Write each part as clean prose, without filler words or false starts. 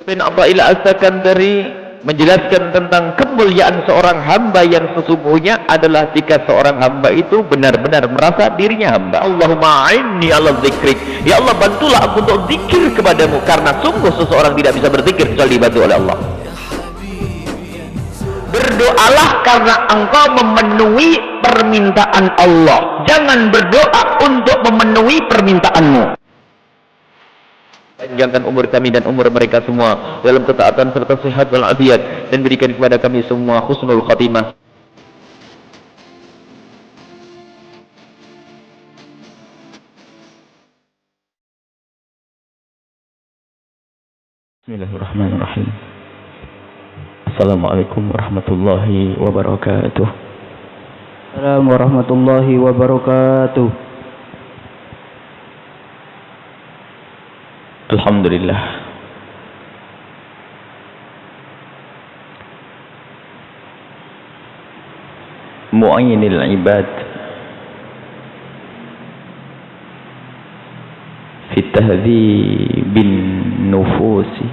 bin Athaillah As-Sakandari menjelaskan tentang kemuliaan seorang hamba yang sesungguhnya adalah jika seorang hamba itu benar-benar merasa dirinya hamba. Allahumma a'inni ala dzikrik, ya Allah bantulah aku untuk zikir kepadamu, karena sungguh seseorang tidak bisa berzikir kecuali dibantu oleh Allah. Berdoalah karena engkau memenuhi permintaan Allah, jangan berdoa untuk memenuhi permintaanmu. Panjangkan umur kami dan umur mereka semua dalam ketaatan serta sehat walafiat, dan berikan kepada kami semua husnul khatimah. Bismillahirrahmanirrahim. Assalamualaikum warahmatullahi wabarakatuh. Assalamualaikum warahmatullahi wabarakatuh. Alhamdulillah, mu'ayyinil ibad fi tahdhibin nufusi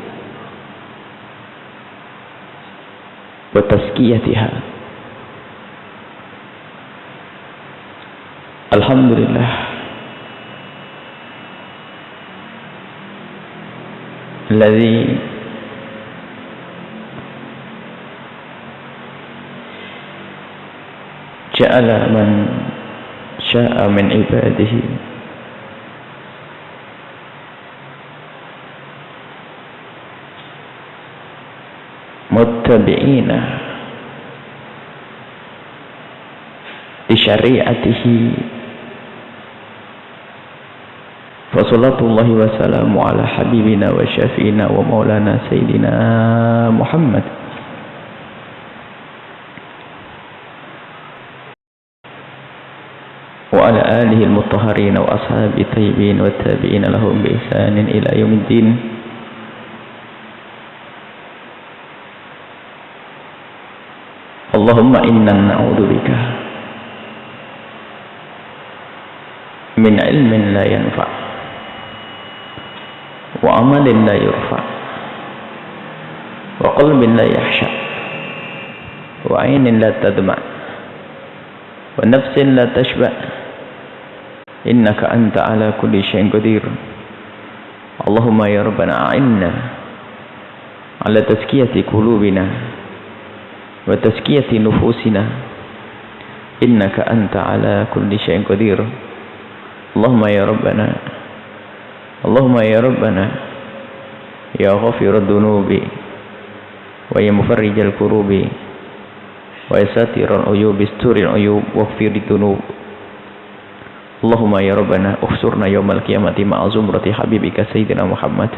wa tazkiyatiha. Alhamdulillah الذي جعل من شاء من عباده متبعين لشريعته Wassalatullahi wassalamu ala habibina wa syafi'ina wa maulana sayyidina Muhammad wa ala alihi al-mutahharina wa ashabi tayyibin wa tabi'ina lahum bi ihsanin ila yaumiddin. Allahumma inna na'udzubika min ilmin la yanfa' wa amalin la yurfa wa qalbin la yahsha wa aynin la tadma wa nafsin la tashba innaka anta ala kulli syai'in qadir. Allahumma ya rabbana a'inna ala tazkiyati qulubina wa tazkiyati nufusina innaka anta ala kulli syai'in qadir. Allahumma ya rabbana Allahumma ya Rabbana ya ghafirad dunubi wa ya mufarrijal kurubi wa ya satiral uyubi isturil uyub waghfirid dunub. Allahumma ya Rabbana uhsurna yawmal qiyamati ma'a zumrati habibika sayyidina Muhammad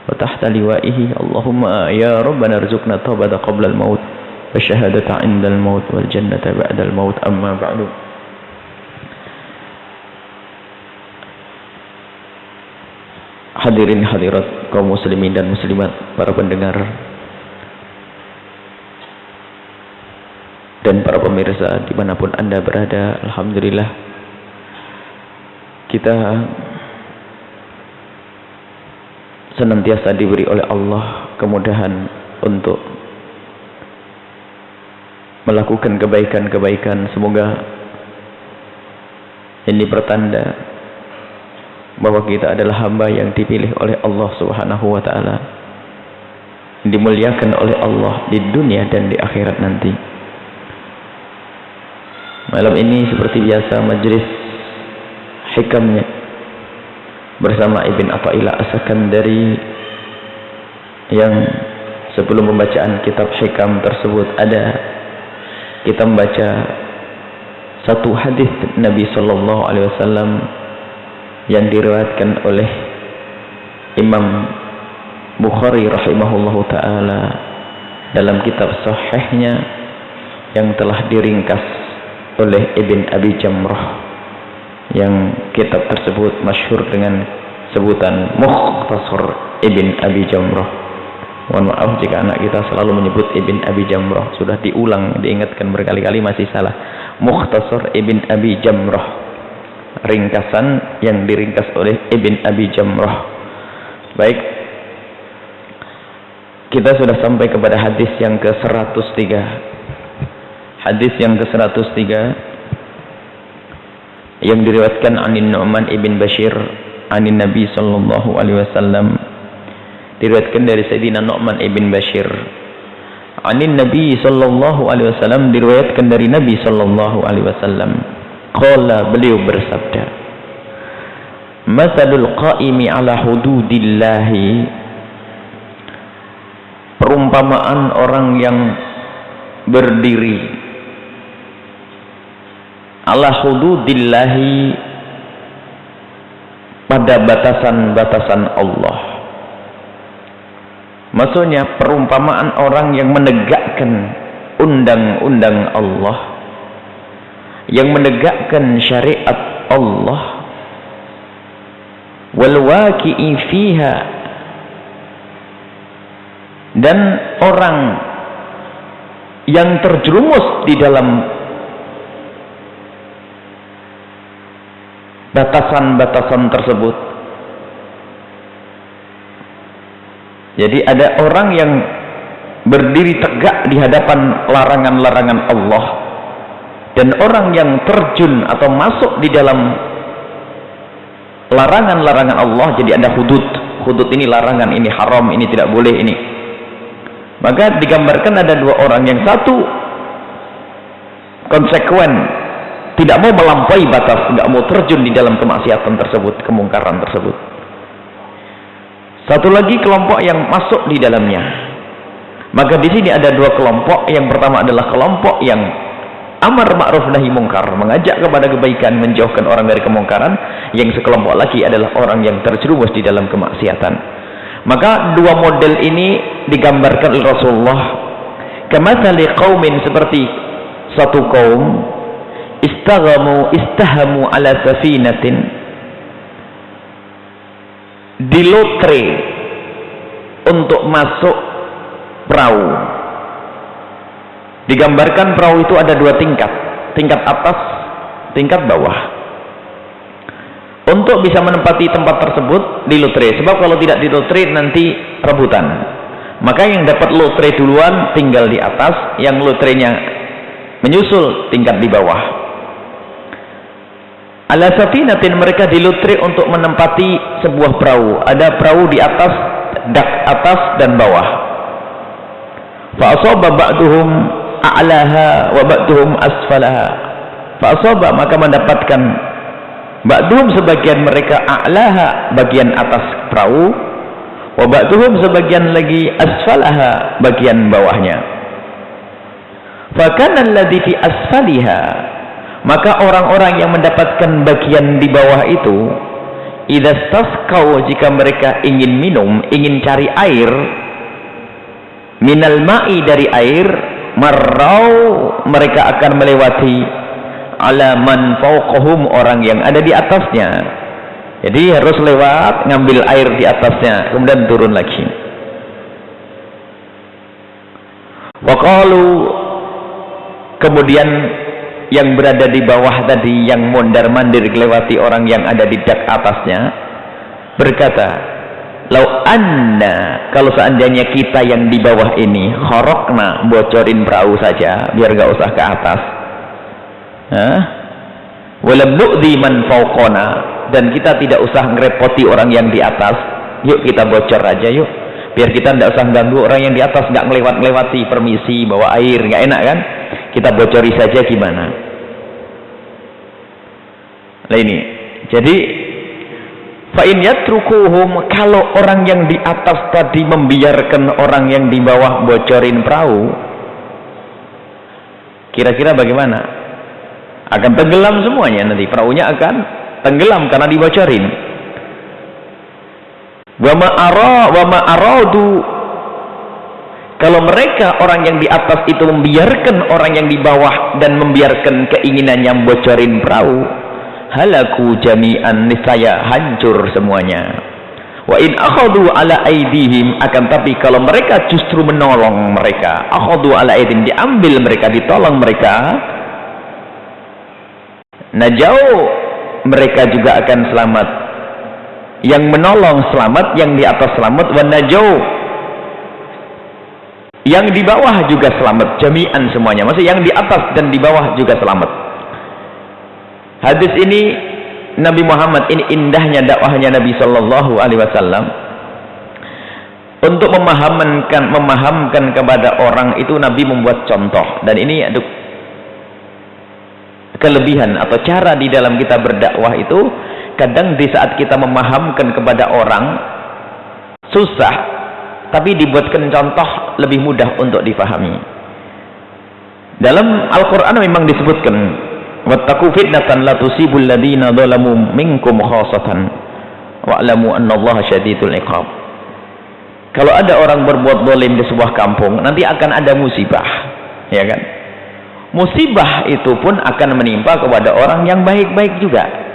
wa tahta liwa'ihi. Allahumma ya Rabbana arzuqna tawbata qabla al-maut wa syahadata 'inda al-maut wal jannata ba'da al-maut. Amma ba'du. Hadirin hadirat kaum muslimin dan muslimat, para pendengar dan para pemirsa dimanapun anda berada, alhamdulillah kita senantiasa diberi oleh Allah kemudahan untuk melakukan kebaikan-kebaikan. Semoga ini pertanda bahwa kita adalah hamba yang dipilih oleh Allah Subhanahu wa ta'ala, dimuliakan oleh Allah di dunia dan di akhirat nanti. Malam ini seperti biasa majelis hikamnya bersama Ibn Athaillah As-Sakandari, yang sebelum pembacaan kitab hikam tersebut kita membaca satu hadis Nabi sallallahu alaihi wasallam yang diriwayatkan oleh Imam Bukhari rahimahullahu ta'ala dalam kitab sahihnya yang telah diringkas oleh Ibn Abi Jamrah, yang kitab tersebut masyhur dengan sebutan Mukhtasar Ibn Abi Jamrah. Mohon maaf jika anak kita selalu menyebut Ibn Abi Jamrah, sudah diulang, diingatkan berkali-kali masih salah. Mukhtasar Ibn Abi Jamrah, ringkasan yang diringkas oleh Ibn Abi Jamrah. Baik, Kita sudah sampai kepada hadis yang ke-103. Hadis yang ke-103 yang diriwayatkan anin Nu'man ibn Bashir anin Nabi sallallahu alaihi wasallam, diriwayatkan dari Sayyidina Nu'man ibn Bashir anin Nabi sallallahu alaihi wasallam, diriwayatkan dari Nabi sallallahu alaihi wasallam, qala, beliau bersabda, mathalul qaimi ala hududillahi, perumpamaan orang yang berdiri ala hududillahi, pada batasan-batasan Allah. Maksudnya perumpamaan orang yang menegakkan undang-undang Allah, yang menegakkan syariat Allah, wal waqi'i fiha, dan orang yang terjerumus di dalam batasan-batasan tersebut. Jadi ada orang yang berdiri tegak di hadapan larangan-larangan Allah, dan orang yang terjun atau masuk di dalam larangan-larangan Allah. Jadi ada hudud. Hudud ini larangan, ini haram, ini tidak boleh, ini. Maka digambarkan ada dua orang, yang satu konsekuen, tidak mau melampaui batas, tidak mau terjun di dalam kemaksiatan tersebut, kemungkaran tersebut. Satu lagi kelompok yang masuk di dalamnya. Maka di sini ada dua kelompok. Yang pertama adalah kelompok yang amar ma'ruf nahi mungkar, mengajak kepada kebaikan, menjauhkan orang dari kemungkaran. Yang sekelompok lagi adalah orang yang terjerumus di dalam kemaksiatan. Maka dua model ini digambarkan oleh Rasulullah, kamathali qaumin, seperti satu kaum, istahamu ala safinatin, dilotre untuk masuk perahu. Digambarkan perahu itu ada dua tingkat, tingkat atas, tingkat bawah. Untuk bisa menempati tempat tersebut dilotre, sebab kalau tidak dilotre nanti rebutan. Maka yang dapat lotre duluan tinggal di atas, yang lotrenya menyusul tingkat di bawah. Ala safinatin, mereka dilotre untuk menempati sebuah perahu. Ada perahu di atas, dak atas dan bawah. Fa asaba ba'duhum a'laha wa ba'duhum asfalaha. Fa asaba, maka mendapatkan ba'duhum, sebagian mereka, a'laha, bagian atas perahu, wa ba'duhum, sebagian lagi, asfalaha, bagian bawahnya. Fa kana alladhi fi asfaliha, maka orang-orang yang mendapatkan bagian di bawah itu, idza tasqau, jika mereka ingin minum, ingin cari air, minal ma'i, dari air, marrau, mereka akan melewati ala man fawqahum, orang yang ada di atasnya. Jadi harus lewat, ngambil air di atasnya, kemudian turun lagi. Wa qalu, kemudian yang berada di bawah tadi, yang mondar-mandir melewati orang yang ada di dak atasnya, berkata, lau anna, kalau seandainya kita yang di bawah ini, kharaqna, bocorin perahu saja, biar gak usah ke atas, walam nu'dhi man fawqana, dan kita tidak usah ngerepoti orang yang di atas, yuk kita bocor aja yuk, biar kita tidak usah ganggu orang yang di atas, gak ngelewat-ngelewati, permisi bawa air, gak enak kan, kita bocori saja, gimana? Nah ini, jadi fa'in yatrukuhum, kalau orang yang di atas tadi membiarkan orang yang di bawah bocorin perahu, kira-kira bagaimana? Akan tenggelam semuanya, nanti perahunya akan tenggelam karena dibocorin. Wa ma aradu, kalau mereka orang yang di atas itu membiarkan orang yang di bawah dan membiarkan keinginannya bocorin perahu, halaku jami'an, niscaya hancur semuanya. Wa in akhadhu ala aidihim, akan tapi kalau mereka justru menolong mereka, akhadhu ala aidihim, diambil mereka, ditolong mereka, najau, mereka juga akan selamat. Yang menolong selamat, yang di atas selamat, wa najau, yang di bawah juga selamat, jami'an semuanya, maksudnya yang di atas dan di bawah juga selamat. Hadis ini Nabi Muhammad, ini indahnya dakwahnya Nabi Shallallahu Alaihi Wasallam untuk memahamkan kepada orang itu. Nabi membuat contoh, dan ini ada kelebihan atau cara di dalam kita berdakwah itu. Kadang di saat kita memahamkan kepada orang susah, tapi dibuatkan contoh lebih mudah untuk difahami. Dalam Al-Quran memang disebutkan, wattaqu fitnatan la tusibul ladina zalamu minkum khassatan wa'lamu annallaha syadidul iqab. Kalau ada orang berbuat zalim di sebuah kampung, nanti akan ada musibah, ya kan? Musibah itu pun akan menimpa kepada orang yang baik-baik juga.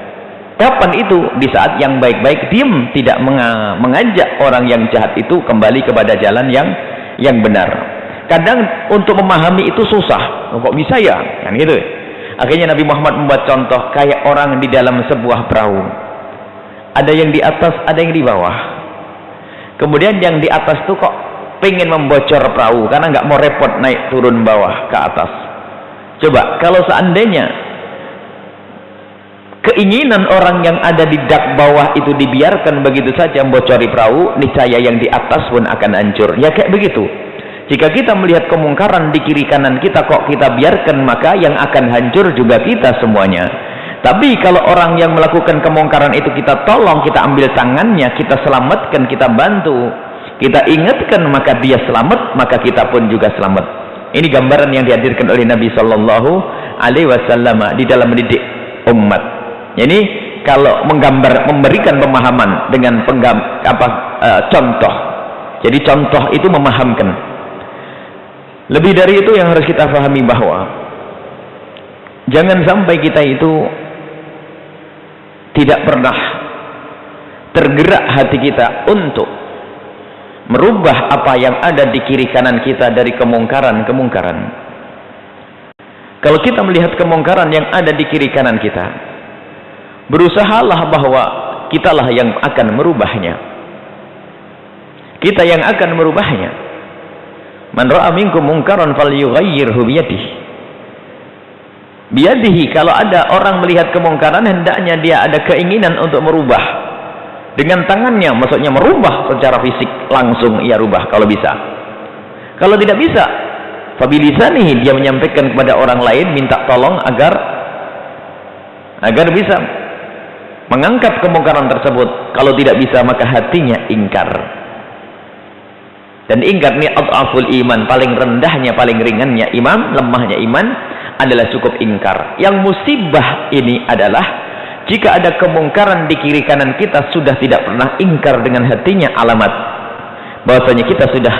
Kapan itu? Di saat yang baik-baik diam, tidak mengajak orang yang jahat itu kembali kepada jalan yang benar. Kadang untuk memahami itu susah. Kok bisa ya? Kan gitu. Akhirnya Nabi Muhammad membuat contoh kayak orang di dalam sebuah perahu. Ada yang di atas, ada yang di bawah. Kemudian yang di atas tuh kok pengen membocor perahu karena nggak mau repot naik turun bawah ke atas. Coba kalau seandainya keinginan orang yang ada di dak bawah itu dibiarkan begitu saja membocori perahu, niscaya yang di atas pun akan hancur. Ya kayak begitu. Jika kita melihat kemungkaran di kiri kanan kita kok kita biarkan, maka yang akan hancur juga kita semuanya. Tapi kalau orang yang melakukan kemungkaran itu kita tolong, kita ambil tangannya, kita selamatkan, kita bantu, kita ingatkan, maka dia selamat, maka kita pun juga selamat. Ini gambaran yang dihadirkan oleh Nabi Shallallahu Alaihi Wasallam di dalam mendidik umat. Jadi kalau memberikan pemahaman dengan contoh. Jadi contoh itu memahamkan. Lebih dari itu yang harus kita pahami bahwa jangan sampai kita itu tidak pernah tergerak hati kita untuk merubah apa yang ada di kiri kanan kita dari kemungkaran-kemungkaran. Kalau kita melihat kemungkaran yang ada di kiri kanan kita, berusahalah bahwa kitalah yang akan merubahnya. Kita yang akan merubahnya. Man ra'a minkum munkaran falyughayyirhu biyadihi. Biyadihi, kalau ada orang melihat kemungkaran, hendaknya dia ada keinginan untuk merubah dengan tangannya, maksudnya merubah secara fisik, langsung ia rubah kalau bisa. Kalau tidak bisa, fabilisanihi, dia menyampaikan kepada orang lain, minta tolong agar bisa mengangkat kemungkaran tersebut. Kalau tidak bisa, maka hatinya ingkar. Dan ingkar ini adhaful iman, paling rendahnya, paling ringannya iman, lemahnya iman adalah cukup ingkar. Yang musibah ini adalah jika ada kemungkaran di kiri kanan kita, sudah tidak pernah ingkar dengan hatinya, alamat bahwasanya kita sudah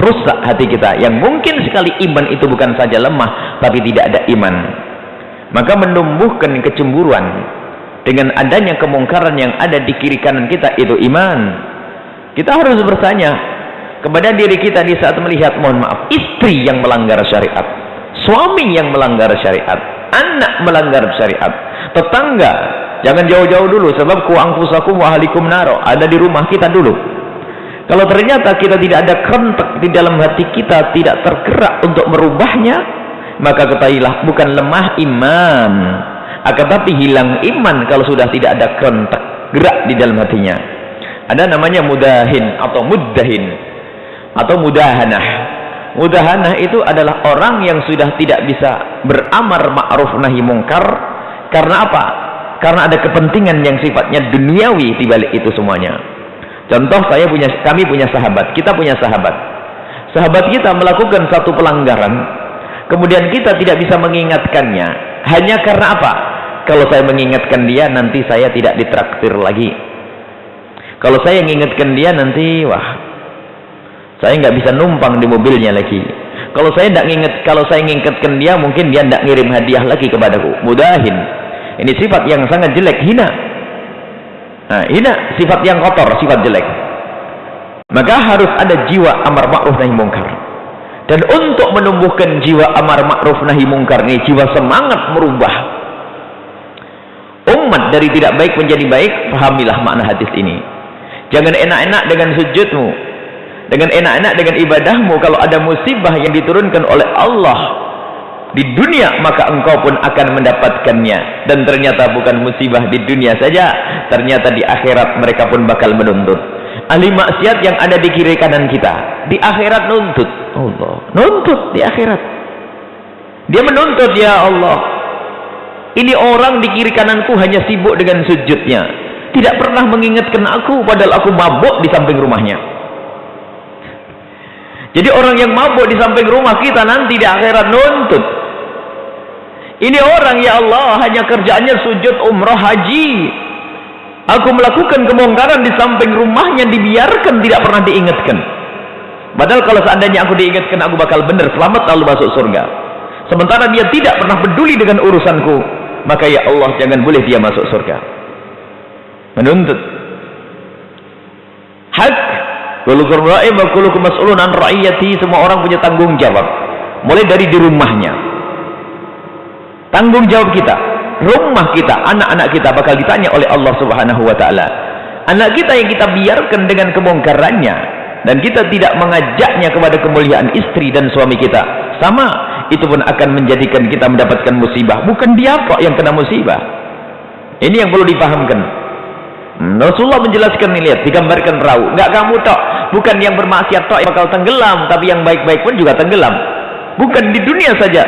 rusak hati kita. Yang mungkin sekali iman itu bukan saja lemah, tapi tidak ada iman, maka menumbuhkan kecemburuan. Dengan adanya kemungkaran yang ada di kiri kanan kita, itu iman. Kita harus bertanya kepada diri kita di saat melihat, mohon maaf, istri yang melanggar syariat, suami yang melanggar syariat, anak melanggar syariat, tetangga, jangan jauh-jauh dulu, sebab ku anfusakum wa ahlikum naro, ada di rumah kita dulu. Kalau ternyata kita tidak ada kerentek di dalam hati kita, tidak tergerak untuk merubahnya, maka ketahuilah bukan lemah iman, akan tapi hilang iman kalau sudah tidak ada kerentek gerak di dalam hatinya. Ada namanya mudahin atau muddahin atau mudahanah. Mudahanah itu adalah orang yang sudah tidak bisa beramar ma'ruf nahi mungkar. Karena apa? Karena ada kepentingan yang sifatnya duniawi di balik itu semuanya. Contoh, kami punya sahabat, kita punya sahabat. Sahabat kita melakukan satu pelanggaran, kemudian kita tidak bisa mengingatkannya. Hanya karena apa? Kalau saya mengingatkan dia, nanti saya tidak ditraktir lagi. Kalau saya mengingatkan dia, nanti saya nggak bisa numpang di mobilnya lagi. Kalau saya mengingatkan dia, mungkin dia tidak ngirim hadiah lagi kepadaku. Mudahin. Ini sifat yang sangat jelek, hina. Nah, hina, sifat yang kotor, sifat jelek. Maka harus ada jiwa amar ma'ruf nahi mungkar. Dan untuk menumbuhkan jiwa amar ma'ruf nahi mungkar ini, jiwa semangat merubah umat dari tidak baik menjadi baik, pahamilah makna hadis ini. Jangan enak-enak dengan sujudmu, dengan enak-enak dengan ibadahmu. Kalau ada musibah yang diturunkan oleh Allah di dunia, maka engkau pun akan mendapatkannya. Dan ternyata bukan musibah di dunia saja, ternyata di akhirat mereka pun bakal menuntut. Ahli maksiat yang ada di kiri kanan kita, di akhirat nuntut Allah, nuntut di akhirat. Dia menuntut, ya Allah, ini orang di kiri kananku hanya sibuk dengan sujudnya, tidak pernah mengingatkan aku, padahal aku mabuk di samping rumahnya. Jadi orang yang mabuk di samping rumah kita nanti di akhirat nuntut. Ini orang, ya Allah, hanya kerjaannya sujud, umrah, haji. Aku melakukan kemungkaran di samping rumahnya, dibiarkan, tidak pernah diingatkan. Padahal kalau seandainya aku diingatkan, aku bakal benar, selamat lalu masuk surga. Sementara dia tidak pernah peduli dengan urusanku, maka ya Allah, jangan boleh dia masuk surga. Menuntut hak. Kullukum ra'in wa kullukum mas'ulun an ra'iyati. Semua orang punya tanggung jawab, mulai dari di rumahnya. Tanggung jawab kita, rumah kita, anak-anak kita bakal ditanya oleh Allah Subhanahu wa ta'ala. Anak kita yang kita biarkan dengan kemungkarannya, dan kita tidak mengajaknya kepada kemuliaan istri dan suami kita, sama, itu pun akan menjadikan kita mendapatkan musibah. Bukan dia kok yang kena musibah. Ini yang perlu dipahamkan. Rasulullah menjelaskan, nih, lihat, digambarkan perahu. Enggak kamu tok, bukan yang bermaksiat tok yang bakal tenggelam, tapi yang baik-baik pun juga tenggelam. Bukan di dunia saja,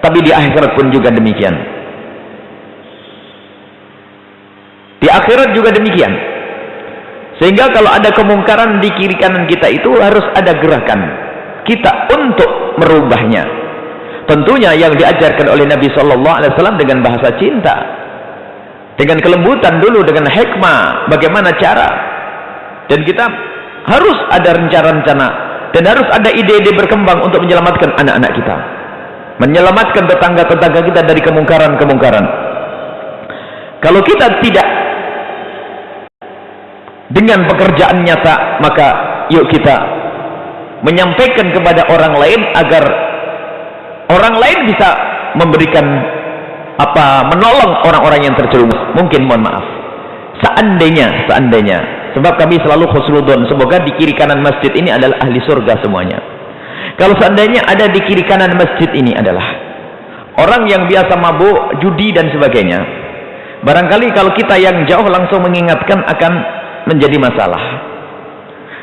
tapi di akhirat pun juga demikian. Di akhirat juga demikian. Sehingga kalau ada kemungkaran di kiri kanan kita, itu harus ada gerakan kita untuk merubahnya. Tentunya yang diajarkan oleh Nabi Shallallahu Alaihi Wasallam dengan bahasa cinta, dengan kelembutan dulu, dengan hikmah, bagaimana cara. Dan kita harus ada rencana-rencana, dan harus ada ide-ide berkembang untuk menyelamatkan anak-anak kita, menyelamatkan tetangga-tetangga kita dari kemungkaran-kemungkaran. Kalau kita tidak dengan pekerjaan nyata, maka yuk kita menyampaikan kepada orang lain agar orang lain bisa memberikan menolong orang-orang yang terjerumus. Mungkin, mohon maaf, seandainya, sebab kami selalu khusnudon, semoga di kiri kanan masjid ini adalah ahli surga semuanya. Kalau seandainya ada di kiri kanan masjid ini adalah orang yang biasa mabuk, judi dan sebagainya, barangkali kalau kita yang jauh langsung mengingatkan akan menjadi masalah.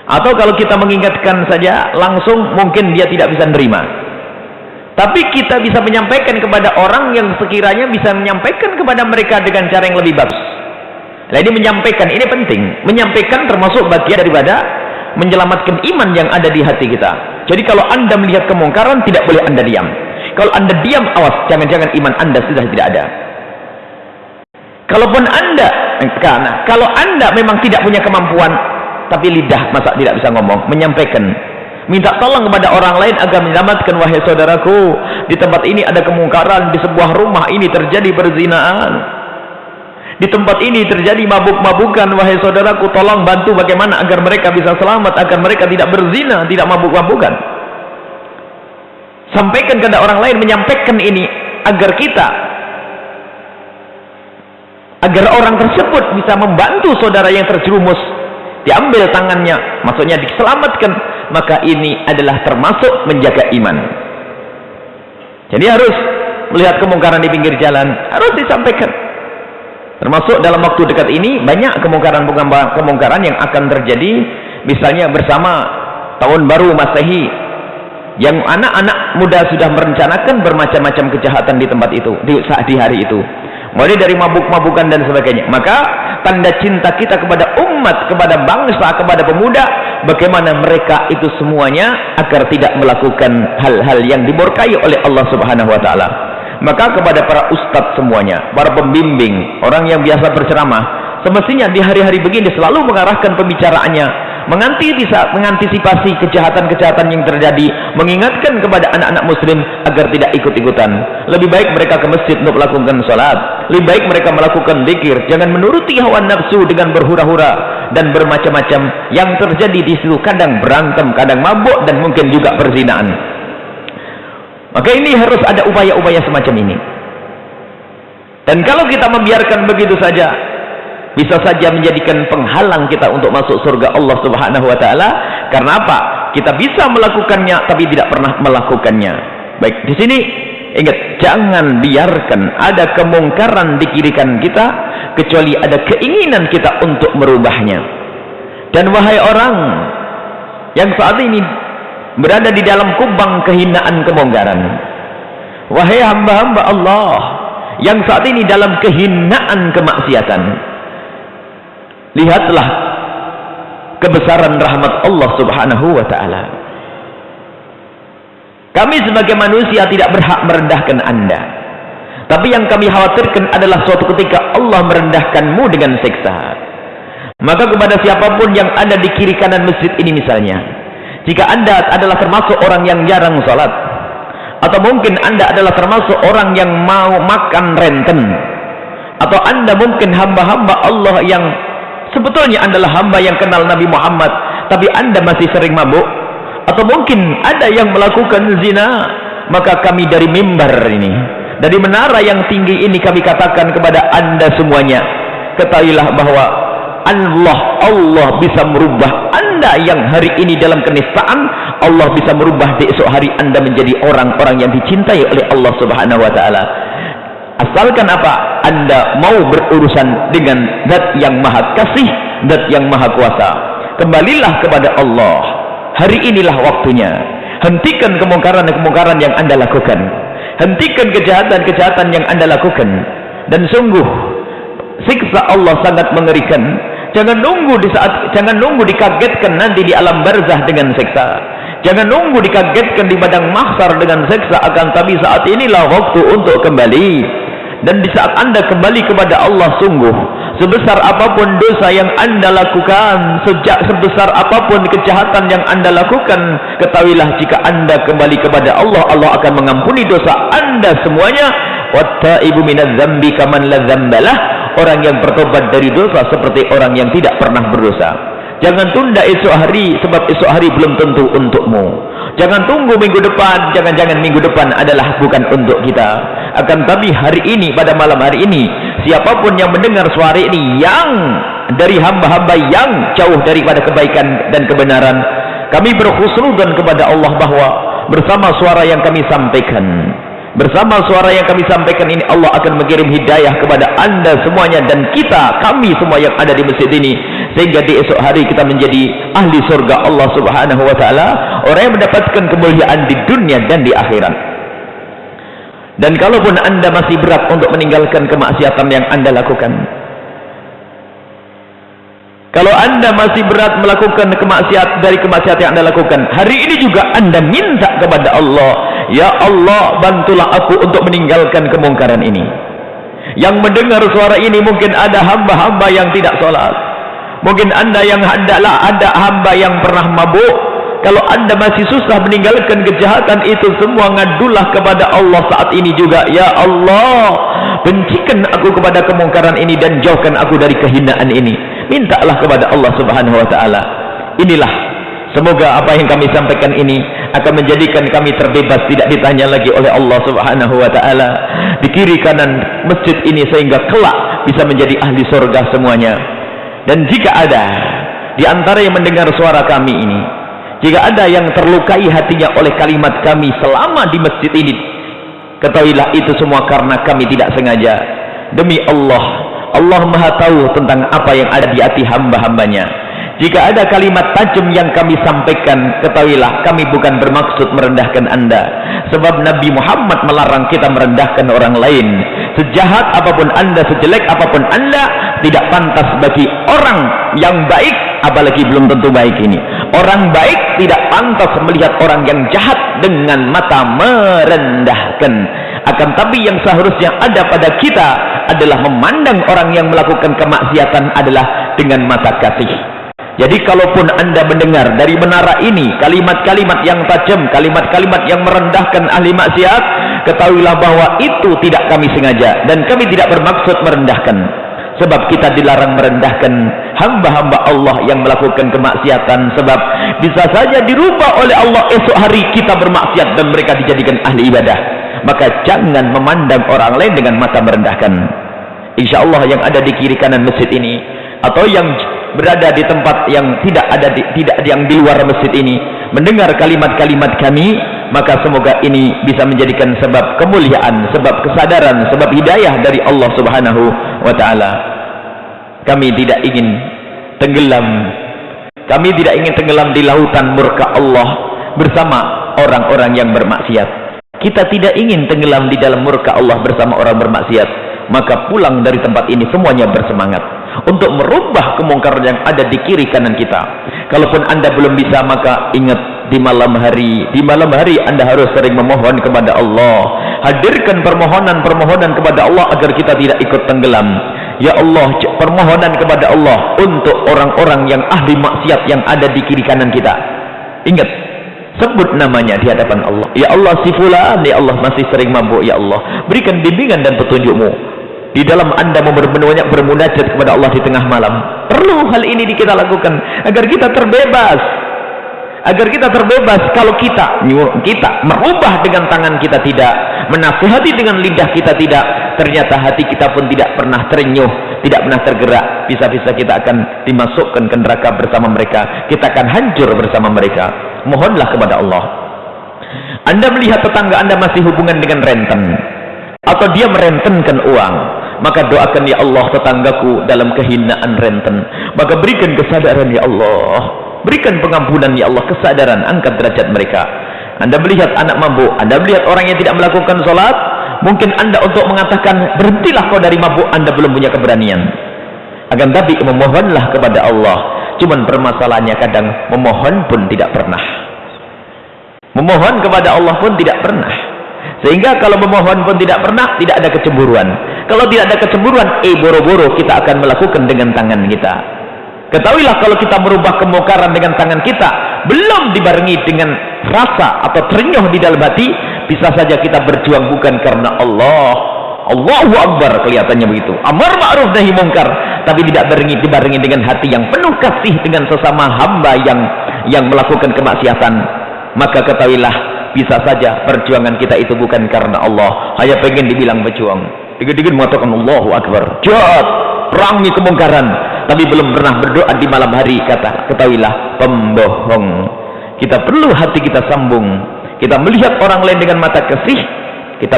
Atau kalau kita mengingatkan saja langsung, mungkin dia tidak bisa menerima. Tapi kita bisa menyampaikan kepada orang yang sekiranya bisa menyampaikan kepada mereka dengan cara yang lebih bagus. Nah, ini menyampaikan, ini penting. Menyampaikan termasuk bagian daripada menyelamatkan iman yang ada di hati kita. Jadi kalau Anda melihat kemungkaran, tidak boleh Anda diam. Kalau Anda diam, awas, jangan-jangan iman Anda sudah tidak ada. Kalaupun kalau Anda memang tidak punya kemampuan, tapi lidah masa tidak bisa ngomong, menyampaikan, minta tolong kepada orang lain agar menyelamatkan. Wahai saudaraku, di tempat ini ada kemungkaran, di sebuah rumah ini terjadi perzinaan, di tempat ini terjadi mabuk-mabukan. Wahai saudaraku, tolong bantu bagaimana agar mereka bisa selamat, agar mereka tidak berzina, tidak mabuk-mabukan. Sampaikan kepada orang lain, menyampaikan ini agar orang tersebut bisa membantu saudara yang terjerumus, diambil tangannya, maksudnya diselamatkan. Maka ini adalah termasuk menjaga iman. Jadi harus melihat kemungkaran di pinggir jalan, harus disampaikan. Termasuk dalam waktu dekat ini banyak kemungkaran yang akan terjadi, misalnya bersama tahun baru Masehi, yang anak-anak muda sudah merencanakan bermacam-macam kejahatan di tempat itu, di hari itu, mulai dari mabuk-mabukan dan sebagainya. Maka tanda cinta kita kepada umat, kepada bangsa, kepada pemuda, bagaimana mereka itu semuanya agar tidak melakukan hal-hal yang dimurkai oleh Allah Subhanahu wa ta'ala. Maka kepada para ustadz semuanya, para pembimbing, orang yang biasa berceramah, semestinya di hari-hari begini selalu mengarahkan pembicaraannya, mengantisipasi kejahatan-kejahatan yang terjadi, mengingatkan kepada anak-anak muslim agar tidak ikut-ikutan. Lebih baik mereka ke masjid untuk melakukan sholat, lebih baik mereka melakukan zikir, jangan menuruti hawa nafsu dengan berhura-hura dan bermacam-macam yang terjadi di situ. Kadang berantem, kadang mabuk, dan mungkin juga perzinaan. Maka ini harus ada upaya-upaya semacam ini. Dan kalau kita membiarkan begitu saja, bisa saja menjadikan penghalang kita untuk masuk surga Allah Subhanahu wa ta'ala, Karena apa? Kita bisa melakukannya tapi tidak pernah melakukannya. Baik, di sini ingat, jangan biarkan ada kemungkaran di kiri kanan kita kecuali ada keinginan kita untuk merubahnya. Dan wahai orang yang saat ini berada di dalam kubang kehinaan kemungkaran, wahai hamba-hamba Allah yang saat ini dalam kehinaan kemaksiatan, lihatlah kebesaran rahmat Allah Subhanahu wa ta'ala. Kami sebagai manusia tidak berhak merendahkan Anda, tapi yang kami khawatirkan adalah suatu ketika Allah merendahkanmu dengan siksa. Maka kepada siapapun yang ada di kiri kanan masjid ini misalnya, jika Anda adalah termasuk orang yang jarang sholat, atau mungkin Anda adalah termasuk orang yang mau makan renten, atau Anda mungkin hamba-hamba Allah yang sebetulnya adalah hamba yang kenal Nabi Muhammad, tapi Anda masih sering mabuk, atau mungkin ada yang melakukan zina, maka kami dari mimbar ini, dari menara yang tinggi ini, kami katakan kepada Anda semuanya, ketahuilah bahwa Allah bisa merubah Anda yang hari ini dalam kenistaan. Allah bisa merubah di esok hari Anda menjadi orang-orang yang dicintai oleh Allah Subhanahu wa ta'ala. Asalkan apa? Anda mau berurusan dengan Zat yang Maha Kasih, Zat yang Maha Kuasa. Kembalilah kepada Allah. Hari inilah waktunya. Hentikan kemungkaran-kemungkaran yang Anda lakukan. Hentikan kejahatan-kejahatan yang Anda lakukan. Dan sungguh siksa Allah sangat mengerikan. Jangan nunggu dikagetkan nanti di alam barzah dengan siksa. Jangan nunggu dikagetkan di padang mahsyar dengan siksa, akan tapi saat inilah waktu untuk kembali. Dan di saat Anda kembali kepada Allah, sungguh sebesar apapun dosa yang Anda lakukan, sebesar apapun kejahatan yang Anda lakukan, ketahuilah jika Anda kembali kepada Allah, Allah akan mengampuni dosa Anda semuanya. Wattaibu minadz dzambi kaman la dzambalah. Orang yang bertobat dari dosa seperti orang yang tidak pernah berdosa. Jangan tunda esok hari, sebab esok hari belum tentu untukmu. Jangan tunggu minggu depan, jangan-jangan minggu depan adalah bukan untuk kita. Akan tapi hari ini, pada malam hari ini, siapapun yang mendengar suara ini, yang dari hamba-hamba yang jauh daripada kebaikan dan kebenaran, kami berkhusnudzon kepada Allah bahwa bersama suara yang kami sampaikan, ini Allah akan mengirim hidayah kepada Anda semuanya dan kami semua yang ada di masjid ini, sehingga di esok hari kita menjadi ahli surga Allah Subhanahu wa ta'ala, orang yang mendapatkan kemuliaan di dunia dan di akhirat. Dan kalaupun Anda masih berat untuk meninggalkan kemaksiatan yang Anda lakukan, kalau Anda masih berat melakukan kemaksiatan yang Anda lakukan, hari ini juga Anda minta kepada Allah, ya Allah, bantulah aku untuk meninggalkan kemungkaran ini. Yang mendengar suara ini mungkin ada hamba-hamba yang tidak sholat, mungkin Anda yang ada hamba yang pernah mabuk. Kalau Anda masih susah meninggalkan kejahatan itu semua, ngadulah kepada Allah saat ini juga, ya Allah, bencikan aku kepada kemungkaran ini dan jauhkan aku dari kehinaan ini. Mintalah kepada Allah Subhanahu wa ta'ala. Inilah, semoga apa yang kami sampaikan ini akan menjadikan kami terbebas, tidak ditanya lagi oleh Allah Subhanahu wa ta'ala di kiri kanan masjid ini, sehingga kelak bisa menjadi ahli surga semuanya. Dan jika ada di antara yang mendengar suara kami ini, jika ada yang terlukai hatinya oleh kalimat kami selama di masjid ini, ketahuilah itu semua karena kami tidak sengaja. Demi Allah, Allah Maha tahu tentang apa yang ada di hati hamba-hambanya. Jika ada kalimat tajam yang kami sampaikan, ketahuilah kami bukan bermaksud merendahkan Anda, sebab Nabi Muhammad melarang kita merendahkan orang lain. Sejahat apapun Anda, sejelek apapun Anda, tidak pantas bagi orang yang baik, apalagi belum tentu baik ini. Orang baik tidak pantas melihat orang yang jahat dengan mata merendahkan. Akan tapi yang seharusnya ada pada kita adalah memandang orang yang melakukan kemaksiatan adalah dengan mata kasih. Jadi kalaupun Anda mendengar dari menara ini kalimat-kalimat yang tajam, kalimat-kalimat yang merendahkan ahli maksiat, ketahuilah bahwa itu tidak kami sengaja dan kami tidak bermaksud merendahkan. Sebab kita dilarang merendahkan hamba-hamba Allah yang melakukan kemaksiatan, sebab bisa saja dirubah oleh Allah esok hari kita bermaksiat dan mereka dijadikan ahli ibadah. Maka jangan memandang orang lain dengan mata merendahkan. Insya Allah yang ada di kiri kanan masjid ini, atau yang berada di tempat yang tidak yang di luar masjid ini mendengar kalimat-kalimat kami, maka semoga ini bisa menjadikan sebab kemuliaan, sebab kesadaran, sebab hidayah dari Allah Subhanahu wa taala. Kami tidak ingin tenggelam. Kami tidak ingin tenggelam di lautan murka Allah bersama orang-orang yang bermaksiat. Kita tidak ingin tenggelam di dalam murka Allah bersama orang bermaksiat. Maka pulang dari tempat ini semuanya bersemangat untuk merubah kemungkaran yang ada di kiri kanan kita. Kalaupun Anda belum bisa, maka ingat di malam hari Anda harus sering memohon kepada Allah. Hadirkan permohonan kepada Allah agar kita tidak ikut tenggelam. Ya Allah, permohonan kepada Allah untuk orang-orang yang ahli maksiat yang ada di kiri kanan kita. Ingat, sebut namanya di hadapan Allah. Ya Allah, si fulan, ya Allah masih sering mabuk, ya Allah berikan bimbingan dan petunjukmu di dalam Anda banyak bermunajat kepada Allah di tengah malam. Perlu hal ini kita lakukan agar kita terbebas, kalau kita merubah dengan tangan kita tidak, menasihati dengan lidah kita tidak, ternyata hati kita pun tidak pernah terenyuh, tidak pernah tergerak, bisa-bisa kita akan dimasukkan ke neraka bersama mereka, kita akan hancur bersama mereka. Mohonlah kepada Allah. Anda melihat tetangga Anda masih hubungan dengan renten, atau dia merentenkan uang, maka doakan, ya Allah, tetanggaku dalam kehinaan renten, maka berikan kesadaran, ya Allah, berikan pengampunan, ya Allah, kesadaran, angkat derajat mereka. Anda melihat anak mabuk, Anda melihat orang yang tidak melakukan sholat, mungkin Anda untuk mengatakan berhentilah kau dari mabuk, Anda belum punya keberanian. Akan tapi memohonlah kepada Allah. Cuman permasalahannya kadang memohon pun tidak pernah, memohon kepada Allah pun tidak pernah. Sehingga kalau memohon pun tidak pernah, tidak ada kecemburuan. Kalau tidak ada kecemburuan, boro-boro kita akan melakukan dengan tangan kita. Ketahuilah, kalau kita merubah kemungkaran dengan tangan kita, belum dibarengi dengan rasa atau terenyuh di dalam hati, bisa saja kita berjuang bukan karena Allah. Allahu Akbar kelihatannya begitu, amar ma'ruf nahi mungkar, tapi tidak dibarengi dengan hati yang penuh kasih dengan sesama hamba yang melakukan kemaksiatan. Maka ketahuilah, bisa saja perjuangan kita itu bukan karena Allah, hanya pengen dibilang berjuang, dikit-dikit mengatakan Allahu Akbar, jihad, perangi kemungkaran, tapi belum pernah berdoa di malam hari. Ketahuilah, pembohong. Kita perlu hati kita sambung, kita melihat orang lain dengan mata kasih, kita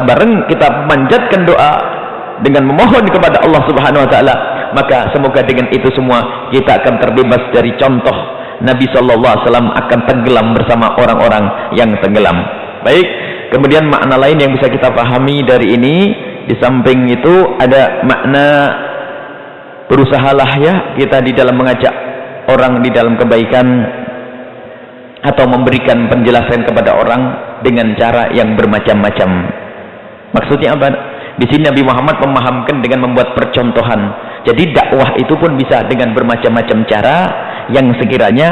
manjatkan doa dengan memohon kepada Allah Subhanahu wa taala. Maka semoga dengan itu semua kita akan terbebas dari contoh Nabi SAW akan tenggelam bersama orang-orang yang tenggelam. Baik, kemudian makna lain yang bisa kita pahami dari ini, di samping itu ada makna berusahalah ya kita di dalam mengajak orang di dalam kebaikan atau memberikan penjelasan kepada orang dengan cara yang bermacam-macam. Maksudnya apa? Di sini Nabi Muhammad memahamkan dengan membuat percontohan. Jadi dakwah itu pun bisa dengan bermacam-macam cara, yang sekiranya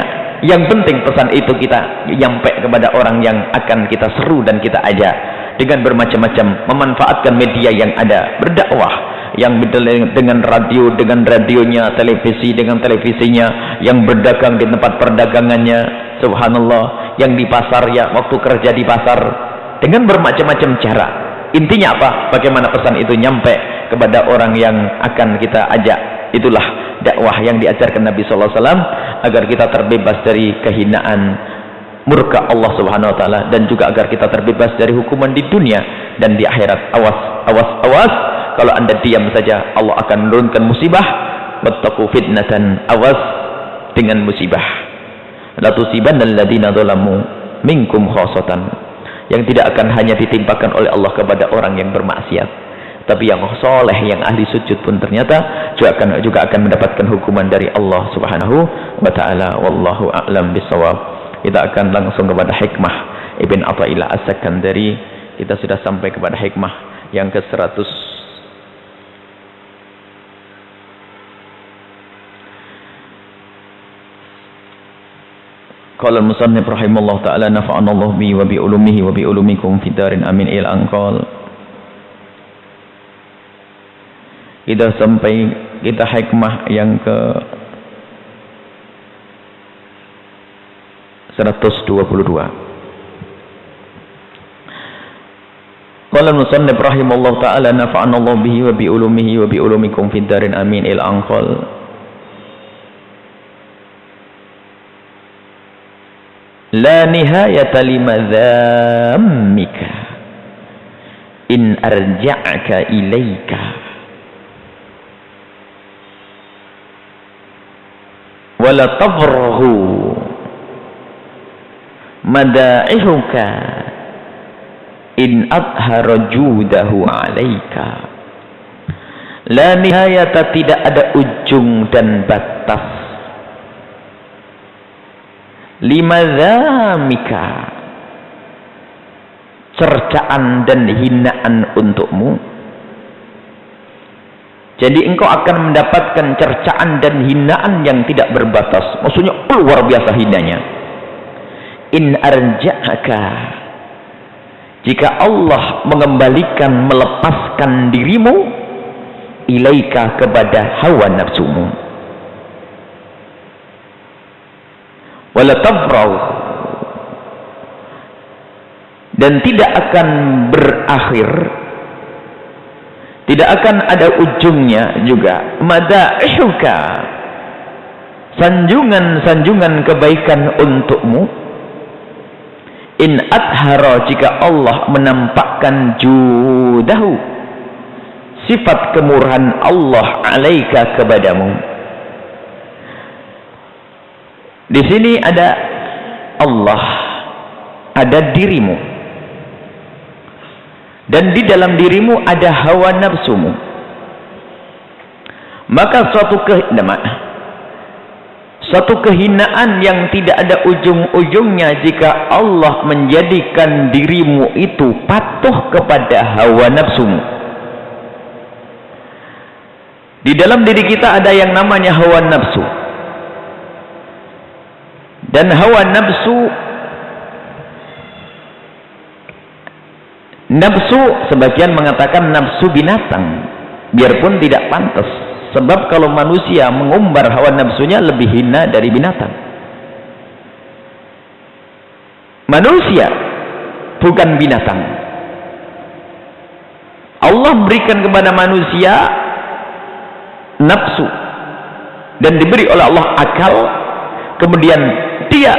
yang penting pesan itu kita nyampe kepada orang yang akan kita seru dan kita ajak dengan bermacam-macam, memanfaatkan media yang ada, berdakwah yang dengan radio, dengan radionya, televisi dengan televisinya, yang berdagang di tempat perdagangannya, subhanallah, yang di pasar ya waktu kerja di pasar, dengan bermacam-macam cara. Intinya apa? Bagaimana pesan itu nyampe kepada orang yang akan kita ajak. Itulah dakwah yang diajarkan Nabi SAW agar kita terbebas dari kehinaan murka Allah Subhanahu wa taala, dan juga agar kita terbebas dari hukuman di dunia dan di akhirat. Awas, awas, awas, kalau Anda diam saja Allah akan menurunkan musibah. Wattaqu fitnatan, awas dengan musibah. La tusibanna alladziina dzalamu minkum khassatan, yang tidak akan hanya ditimpakan oleh Allah kepada orang yang bermaksiat, tapi yang soleh, yang ahli sujud pun ternyata juga akan mendapatkan hukuman dari Allah Subhanahu wa taala. Wallahu a'lam bissawab. Kita akan langsung kepada hikmah Ibn Athaillah As-Sakandari. Kita sudah sampai kepada hikmah yang ke-100. Qala al-musannif rahimallahu ta'ala nafa'ana Allah bi wa bi ulumihi wa bi ulumikum fid darin amin ila anqal. Kita sampai kita hikmah yang ke 122. Qala al-musannif rahimallahu ta'ala nafa'ana Allah bihi wa bi ulumihi wa bi ulumikum fid darin amin ila anqal. la nihayata limadzammika in arja'aka ilaika wala tabrahu mada'ihuka in adhara judahu alaika. La nihayata, tidak ada ujung dan batas, limadzamika, cercaan dan hinaan untukmu. Jadi engkau akan mendapatkan cercaan dan hinaan yang tidak berbatas, maksudnya luar biasa hinanya. In arja'aka, jika Allah mengembalikan, melepaskan dirimu, ilaika, kepada hawa nafsumu, wala tabrau, dan tidak akan berakhir, tidak akan ada ujungnya juga, mada'ihuka, sanjungan-sanjungan kebaikan untukmu, in adhara, jika Allah menampakkan judahu, sifat kemurahan Allah alaika, kepadamu. Di sini ada Allah, ada dirimu, dan di dalam dirimu ada hawa nafsumu. Maka suatu kehinaan yang tidak ada ujung-ujungnya jika Allah menjadikan dirimu itu patuh kepada hawa nafsumu. Di dalam diri kita ada yang namanya hawa nafsu, dan hawa nafsu sebagian mengatakan nafsu binatang, biarpun tidak pantas, sebab kalau manusia mengumbar hawa nafsunya lebih hina dari binatang. Manusia bukan binatang. Allah berikan kepada manusia nafsu, dan diberi oleh Allah akal, kemudian dia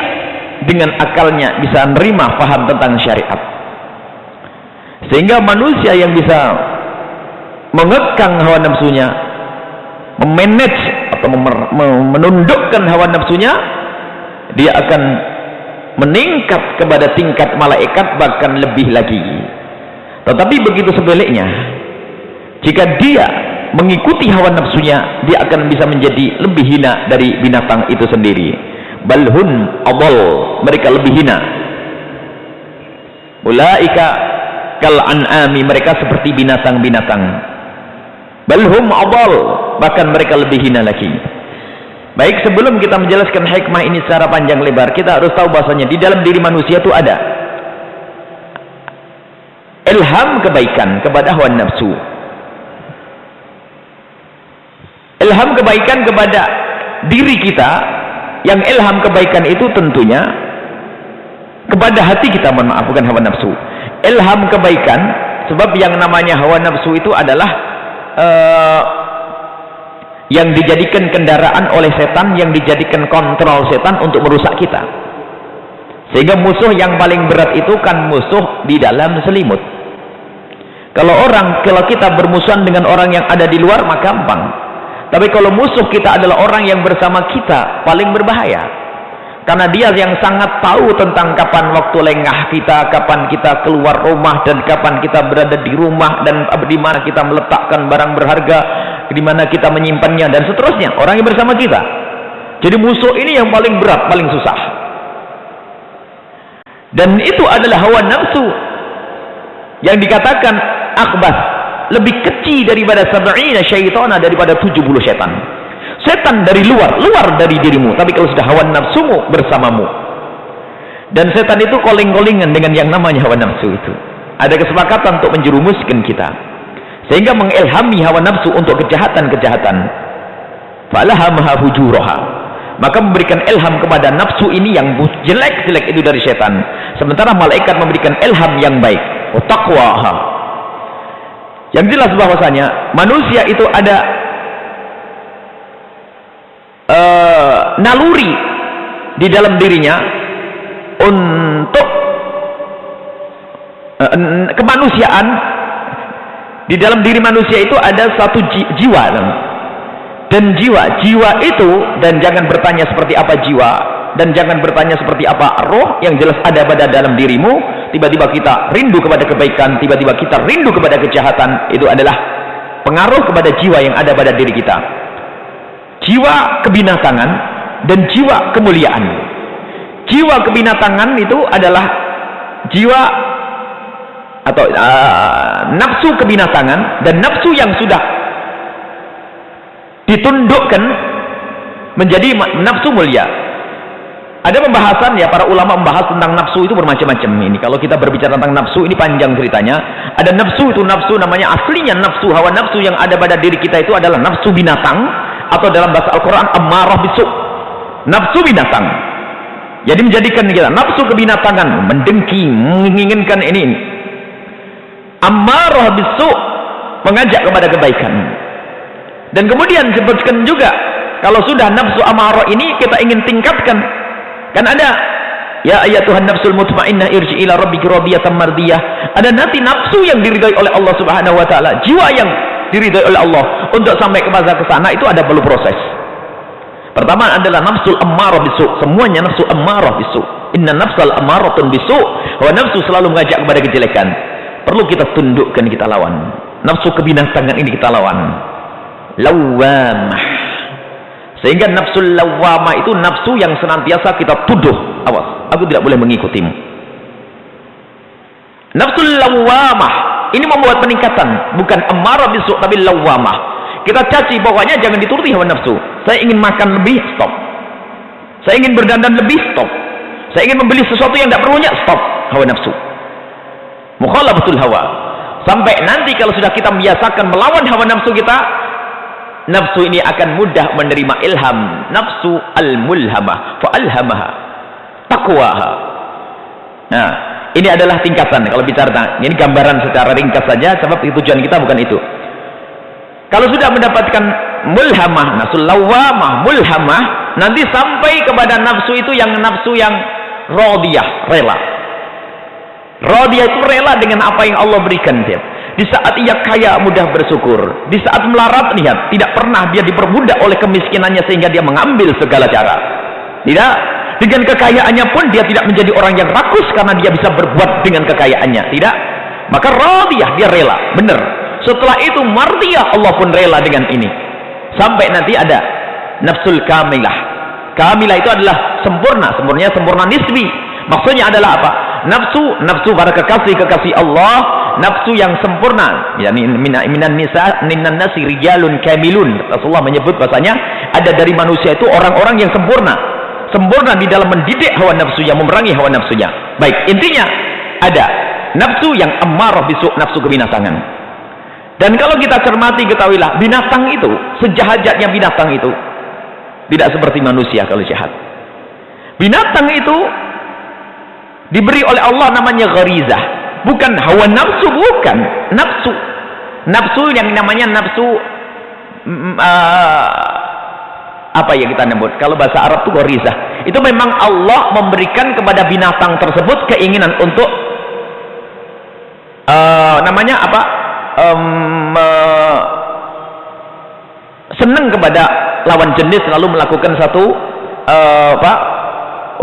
dengan akalnya bisa menerima paham tentang syariat, sehingga manusia yang bisa mengekang hawa nafsunya, memanage atau menundukkan hawa nafsunya, dia akan meningkat kepada tingkat malaikat, bahkan lebih lagi. Tetapi begitu sebaliknya, jika dia mengikuti hawa nafsunya, dia akan bisa menjadi lebih hina dari binatang itu sendiri. Balhun adall, mereka lebih hina. Ulaika kal an'ami, mereka seperti binatang-binatang. Balhum adall, bahkan mereka lebih hina lagi. Baik, sebelum kita menjelaskan hikmah ini secara panjang lebar, kita harus tahu bahasanya di dalam diri manusia itu ada ilham kebaikan kepada hawa nafsu, ilham kebaikan kepada diri kita, yang ilham kebaikan itu tentunya kepada hati kita, mohon maaf, bukan hawa nafsu. Ilham kebaikan, sebab yang namanya hawa nafsu itu adalah yang dijadikan kendaraan oleh setan, yang dijadikan kontrol setan untuk merusak kita. Sehingga musuh yang paling berat itu kan musuh di dalam selimut. Kalau kita bermusuhan dengan orang yang ada di luar, maka gampang. Tapi kalau musuh kita adalah orang yang bersama kita, paling berbahaya. Karena dia yang sangat tahu tentang kapan waktu lengah kita, kapan kita keluar rumah, dan kapan kita berada di rumah, dan di mana kita meletakkan barang berharga, di mana kita menyimpannya, dan seterusnya. Orang yang bersama kita. Jadi musuh ini yang paling berat, paling susah. Dan itu adalah hawa nafsu yang dikatakan akbas, lebih kecil daripada sab'ina syaitana, daripada 70 setan. Setan dari luar dari dirimu, tapi kalau sudah hawa nafsumu bersamamu. Dan setan itu koling-kolingan dengan yang namanya hawa nafsu itu. Ada kesepakatan untuk menjerumuskan kita, sehingga mengilhami hawa nafsu untuk kejahatan-kejahatan. Fa'alhamaha fujuraha, maka memberikan ilham kepada nafsu ini yang jelek-jelek itu dari setan. Sementara malaikat memberikan ilham yang baik, taqwaha. Yang jelas bahwasanya manusia itu ada naluri di dalam dirinya untuk kemanusiaan. Di dalam diri manusia itu ada satu jiwa, dan jiwa itu, dan jangan bertanya seperti apa jiwa, dan jangan bertanya seperti apa roh, yang jelas ada pada dalam dirimu. Tiba-tiba kita rindu kepada kebaikan, tiba-tiba kita rindu kepada kejahatan. Itu adalah pengaruh kepada jiwa yang ada pada diri kita. Jiwa kebinatangan dan jiwa kemuliaan. Jiwa kebinatangan itu adalah jiwa atau nafsu kebinatangan, dan nafsu yang sudah ditundukkan menjadi nafsu mulia. Ada pembahasan, ya, para ulama membahas tentang nafsu itu bermacam-macam. Ini kalau kita berbicara tentang nafsu ini panjang ceritanya. Ada nafsu itu, nafsu namanya aslinya nafsu, hawa nafsu yang ada pada diri kita itu adalah nafsu binatang, atau dalam bahasa Al-Quran ammarah bisu, nafsu binatang. Jadi menjadikan kita nafsu kebinatangan, mendengki, menginginkan ini. Ammarah bisu, mengajak kepada kebaikan. Dan kemudian disebutkan juga, kalau sudah nafsu amarah ini kita ingin tingkatkan, kan ada ya ayyatuhan nafsul mutmainnah irji ila rabbiki radiyatan mardiyah. Ada nanti nafsu yang diridhai oleh Allah Subhanahu wa taala, jiwa yang diridhai oleh Allah. Untuk sampai ke sana itu ada perlu proses. Pertama adalah nafsul ammarah bisu, semuanya nafsu ammarah bisu. Inna nafsal ammaratun bisu, wa nafsu selalu mengajak kepada kejelekan. Perlu kita tundukkan, kita lawan. Nafsu kebinatangan ini kita lawan. Lawamah. Sehingga nafsul lawamah itu nafsu yang senantiasa kita tuduh, awas, aku tidak boleh mengikutimu. Nafsul lawamah ini membuat peningkatan, bukan ammarah bisu tapi lawamah. Kita caci, pokoknya jangan dituruti hawa nafsu. Saya ingin makan lebih, stop. Saya ingin berdandan lebih, stop. Saya ingin membeli sesuatu yang tidak perlunya, stop. Hawa nafsu, mukhalafatul hawa. Sampai nanti kalau sudah kita membiasakan melawan hawa nafsu kita, nafsu ini akan mudah menerima ilham. Nafsu al-mulhamah fa'alhamaha taqwaha. Nah, ini adalah tingkatan. Kalau bicara, ini gambaran secara ringkas saja, sebab tujuan kita bukan itu. Kalau sudah mendapatkan mulhamah, nafsul lawamah, mulhamah, nanti sampai kepada nafsu itu yang nafsu yang radiyah, rela. Radiyah itu rela dengan apa yang Allah berikan dia. Di saat ia kaya mudah bersyukur, di saat melarat lihat tidak pernah dia diperbudak oleh kemiskinannya sehingga dia mengambil segala cara. Tidak, dengan kekayaannya pun dia tidak menjadi orang yang rakus karena dia bisa berbuat dengan kekayaannya. Tidak, maka radiyah, dia rela, benar. Setelah itu mardiyah, Allah pun rela dengan ini. Sampai nanti ada nafsul kamilah. Kamilah itu adalah sempurna, sempurna nisbi. Maksudnya adalah apa? Nafsu para kekasih Allah, nafsu yang sempurna. Yani minan nasi rijalun kamilun. Rasulullah menyebut bahasanya ada dari manusia itu orang-orang yang sempurna di dalam mendidik hawa nafsunya, memerangi hawa nafsunya. Baik, intinya ada nafsu yang ammarah bisu, nafsu kebinatangan. Dan kalau kita cermati, ketahuilah binatang itu, sejahat-jahatnya binatang itu tidak seperti manusia kalau jahat. Binatang itu diberi oleh Allah namanya gharizah, bukan hawa nafsu, bukan nafsu yang namanya nafsu apa ya kita nyebut, kalau bahasa Arab itu gharizah. Itu memang Allah memberikan kepada binatang tersebut keinginan untuk namanya apa, senang kepada lawan jenis, lalu melakukan satu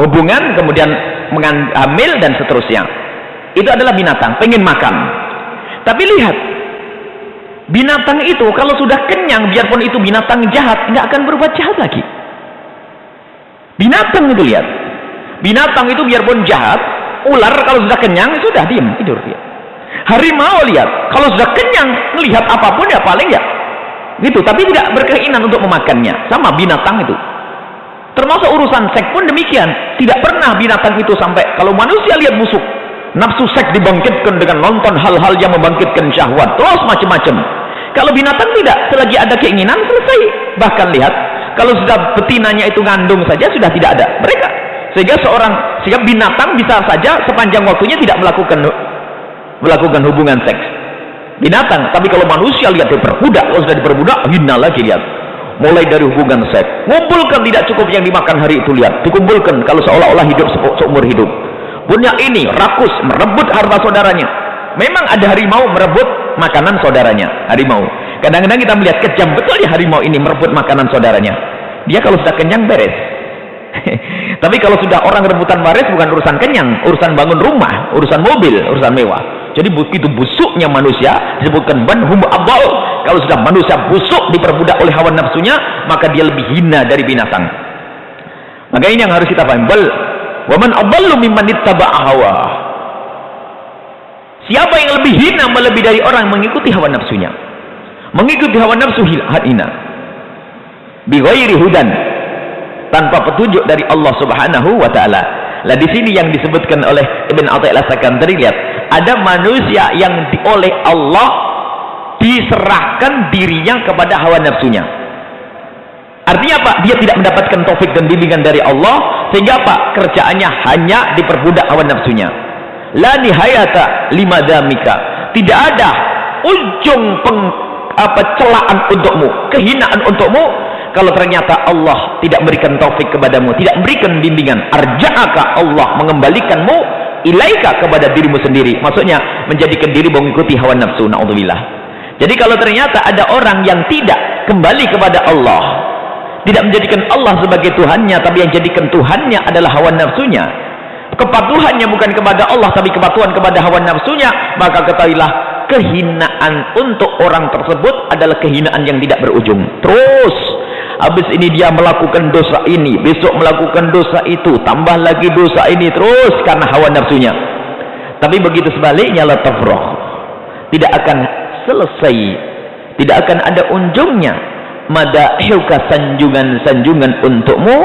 hubungan, kemudian hamil dan seterusnya. Itu adalah binatang, pengen makan. Tapi lihat, binatang itu kalau sudah kenyang, biarpun itu binatang jahat, nggak akan berbuat jahat lagi. Binatang itu, lihat, binatang itu biarpun jahat, ular kalau sudah kenyang sudah diam, tidur dia. Harimau, lihat, kalau sudah kenyang melihat apapun ya paling ya gitu, tapi tidak berkeinginan untuk memakannya. Sama binatang itu. Termasuk urusan seks pun demikian. Tidak pernah binatang itu sampai, kalau manusia lihat busuk, nafsu seks dibangkitkan dengan nonton hal-hal yang membangkitkan syahwat, terus macam-macam. Kalau binatang tidak, selagi ada keinginan selesai. Bahkan lihat, kalau sudah betinanya itu ngandung saja sudah tidak ada mereka. Sehingga binatang bisa saja sepanjang waktunya tidak melakukan hubungan seks. Binatang, tapi kalau manusia lihat diperbudak, kalau sudah diperbudak, hina lagi lihat. Mulai dari hubungan seks, ngumpulkan, tidak cukup yang dimakan hari itu, lihat, dikumpulkan kalau seolah-olah hidup seumur hidup. punya ini, rakus, merebut harta saudaranya. Memang ada harimau merebut makanan saudaranya, harimau. Kadang-kadang kita melihat kejam betul ya harimau ini merebut makanan saudaranya. Dia kalau sudah kenyang beres. Tapi kalau sudah orang rebutan waris bukan urusan kenyang, urusan bangun rumah, urusan mobil, urusan mewah. Jadi begitu busuknya manusia, disebutkan banhum abal. Kalau sudah manusia busuk diperbudak oleh hawa nafsunya, maka dia lebih hina dari binatang. Maka ini yang harus kita paham. Bal wa man adallu mimman ittaba'a hawa. Siapa yang lebih hina melebihi dari orang mengikuti hawa nafsunya? Mengikuti hawa nafsu hina. Bi ghairi hudan, tanpa petunjuk dari Allah Subhanahu wa taala. Lah di sini yang disebutkan oleh Ibn Athaillah Sakandari, lihat, ada manusia yang oleh Allah diserahkan dirinya kepada hawa nafsunya. Artinya apa? Dia tidak mendapatkan taufik dan bimbingan dari Allah, sehingga apa? Kerjaannya hanya diperbudak hawa nafsunya. La nihayata limadamika. Tidak ada ujung celaan untukmu, kehinaan untukmu, kalau ternyata Allah tidak berikan taufik kepadamu, tidak berikan bimbingan. Arja'aka, Allah mengembalikanmu ilaika, kepada dirimu sendiri. Maksudnya menjadikan diri mengikuti hawa nafsu. Na'udzubillah. Jadi kalau ternyata ada orang yang tidak kembali kepada Allah, tidak menjadikan Allah sebagai Tuhannya, tapi yang jadikan Tuhannya adalah hawa nafsunya, kepatuhannya bukan kepada Allah tapi kepatuhan kepada hawa nafsunya, maka ketahuilah kehinaan untuk orang tersebut adalah kehinaan yang tidak berujung. Terus habis ini dia melakukan dosa ini, besok melakukan dosa itu, tambah lagi dosa ini, terus karena hawa nafsunya. Tapi begitu sebaliknya, la tafrah, tidak akan selesai, tidak akan ada ujungnya. Madahiuka, sanjungan-sanjungan untukmu,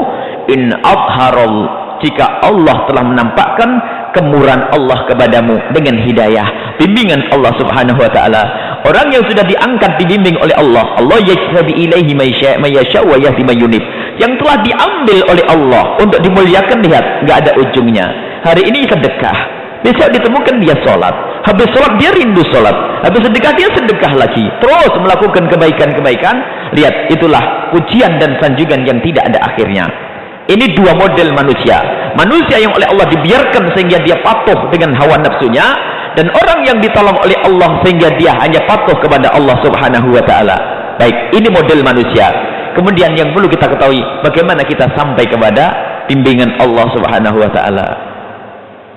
in adharal, jika Allah telah menampakkan kemurahan Allah kepadamu dengan hidayah, bimbingan Allah Subhanahu wa taala. Orang yang sudah diangkat, dibimbing oleh Allah, Allah yajtabi ilaihi may yasha wa yahdi may yunib, yang telah diambil oleh Allah untuk dimuliakan. Lihat, nggak ada ujungnya. Hari ini sedekah, besok ditemukan dia sholat, habis sholat dia rindu sholat, habis sedekah dia sedekah lagi, terus melakukan kebaikan-kebaikan. Lihat, itulah pujian dan sanjungan yang tidak ada akhirnya. Ini dua model manusia. Manusia yang oleh Allah dibiarkan sehingga dia patuh dengan hawa nafsunya, dan orang yang ditolong oleh Allah sehingga dia hanya patuh kepada Allah Subhanahu wa taala. Baik, ini model manusia. Kemudian yang perlu kita ketahui, bagaimana kita sampai kepada bimbingan Allah Subhanahu wa taala?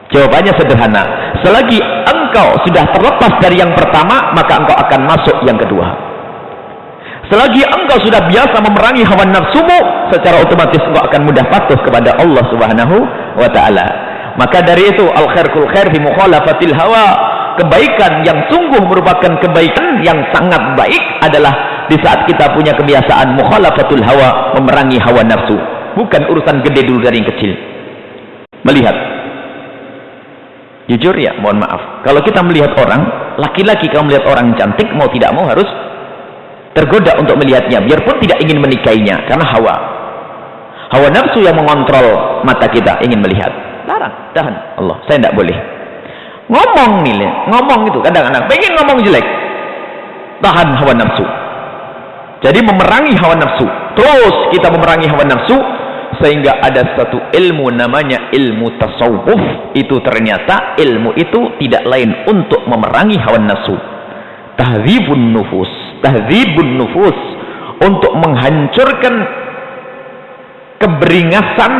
Jawabannya sederhana. Selagi engkau sudah terlepas dari yang pertama, maka engkau akan masuk yang kedua. Selagi engkau sudah biasa memerangi hawa nafsumu, secara otomatis engkau akan mudah patuh kepada Allah Subhanahu wa taala. Maka dari itu, al khairul khair fi mukhalafatil hawa, kebaikan yang sungguh merupakan kebaikan yang sangat baik adalah di saat kita punya kebiasaan mukhalafatul hawa, memerangi hawa nafsu. Bukan urusan gede dulu dari yang kecil. Melihat, jujur ya, mohon maaf, kalau kita melihat orang, laki-laki kalau melihat orang cantik, mau tidak mau harus tergoda untuk melihatnya, biarpun tidak ingin menikahinya, karena hawa nafsu yang mengontrol mata kita, ingin melihat. Larang, tahan Allah, saya tidak boleh ngomong nih, ngomong itu kadang-kadang pengen ngomong jelek, tahan hawa nafsu. Jadi memerangi hawa nafsu, terus kita memerangi hawa nafsu, sehingga ada satu ilmu namanya ilmu tasawuf. Itu ternyata ilmu itu tidak lain untuk memerangi hawa nafsu, tahdzibun nufus, tahdzibun nufus, untuk menghancurkan keberingasan,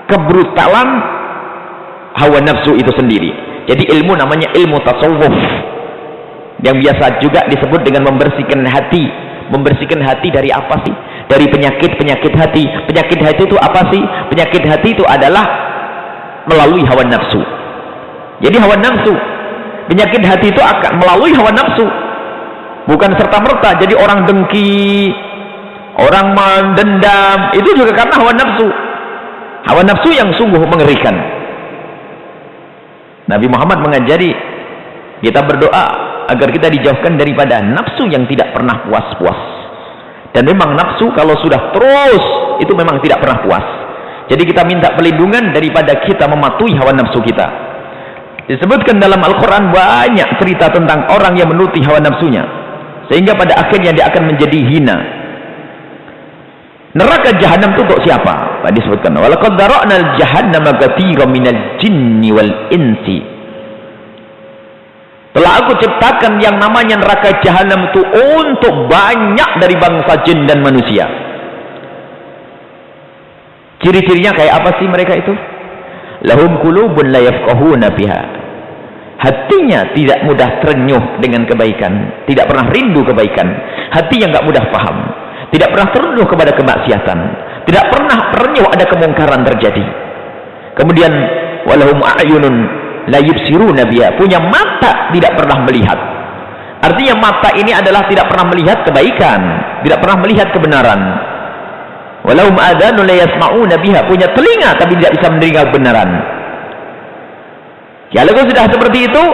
kebrutalan hawa nafsu itu sendiri. Jadi ilmu namanya ilmu tasawuf, yang biasa juga disebut dengan membersihkan hati. Membersihkan hati dari apa sih? Dari penyakit-penyakit hati. Penyakit hati itu apa sih? Penyakit hati itu adalah melalui hawa nafsu. Jadi hawa nafsu, penyakit hati itu akan melalui hawa nafsu, bukan serta-merta jadi orang dengki, orang mendendam. Itu juga karena hawa nafsu. Hawa nafsu yang sungguh mengerikan. Nabi Muhammad mengajari kita berdoa agar kita dijauhkan daripada nafsu yang tidak pernah puas-puas. Dan memang nafsu kalau sudah terus, itu memang tidak pernah puas. Jadi kita minta perlindungan daripada kita mematuhi hawa nafsu kita. Disebutkan dalam Al-Quran banyak cerita tentang orang yang menuruti hawa nafsunya, sehingga pada akhirnya dia akan menjadi hina. Neraka jahanam itu untuk siapa? disebutkan walaqad dara'na jahannama katsiran minal jinni wal insi. Telah aku ciptakan yang namanya neraka jahanam itu untuk banyak dari bangsa jin dan manusia. Ciri-cirinya kayak apa sih mereka itu? Lahum qulubun la yafqahuna biha. Hatinya tidak mudah terenyuh dengan kebaikan, tidak pernah rindu kebaikan. Hati yang enggak mudah paham, tidak pernah terenyuh kepada kemaksiatan, tidak pernah terenyuh ada kemungkaran terjadi. Kemudian walahum a'yunun la yubsiruna biha, punya mata tidak pernah melihat. Artinya mata ini adalah tidak pernah melihat kebaikan, tidak pernah melihat kebenaran. Walahum adhanun la yasma'una biha, punya telinga tapi tidak bisa mendengar kebenaran. Kalau sudah seperti itu,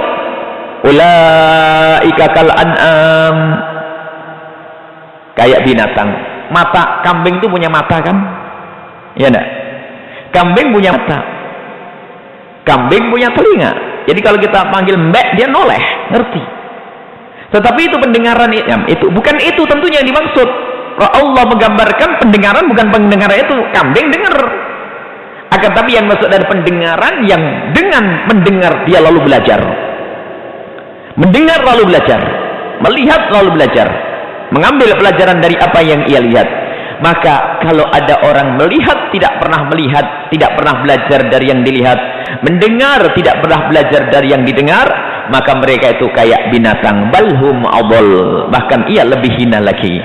ulaika kal an'am, kayak binatang. Mata kambing itu punya mata kan? Ya enggak? Kambing punya mata, kambing punya telinga. Jadi kalau kita panggil mbek, dia noleh, ngerti. Tetapi itu pendengaran itu bukan itu tentunya yang dimaksud. Allah menggambarkan pendengaran bukan pendengaran itu kambing dengar. Akan tapi yang maksud dari pendengaran yang dengan mendengar dia lalu belajar, mendengar lalu belajar, melihat lalu belajar, mengambil pelajaran dari apa yang ia lihat. Maka kalau ada orang melihat tidak pernah melihat, tidak pernah belajar dari yang dilihat, mendengar tidak pernah belajar dari yang didengar, maka mereka itu kayak binatang, balhum adall, bahkan ia lebih hina lagi.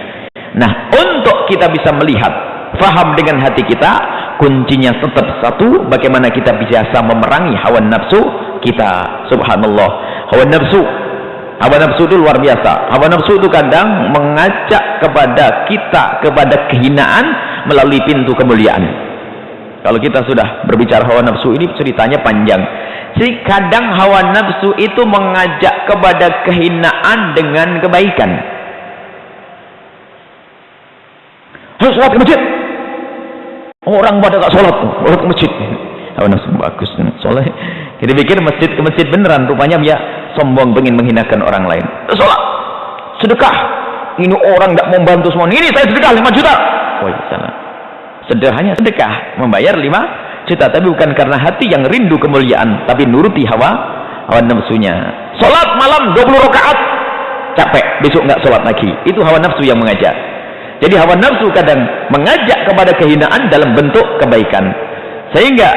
Nah, untuk kita bisa melihat, faham dengan hati kita, kuncinya tetap satu, bagaimana kita bisa memerangi hawa nafsu kita. Subhanallah, hawa nafsu itu luar biasa. Hawa nafsu itu kadang mengajak kepada kita kepada kehinaan melalui pintu kemuliaan. Kalau kita sudah berbicara hawa nafsu ini ceritanya panjang. Jadi kadang hawa nafsu itu mengajak kepada kehinaan dengan kebaikan. Harus sholat ke masjid. Orang pada tak sholat ke masjid. Hawa nafsu bagus. Soalnya kita pikir masjid ke masjid beneran, rupanya dia sombong, ingin menghinakan orang lain. Sholat, sedekah. Ini orang tidak membantu semua. Ini saya sedekah 5 juta. Oh iya, salah. Sederhana sedekah membayar 5 juta, tapi bukan karena hati yang rindu kemuliaan, tapi nuruti hawa nafsunya. Sholat malam 20 rakaat, capek, besok nggak sholat lagi. Itu hawa nafsu yang mengajak. Jadi hawa nafsu kadang mengajak kepada kehinaan dalam bentuk kebaikan. Sehingga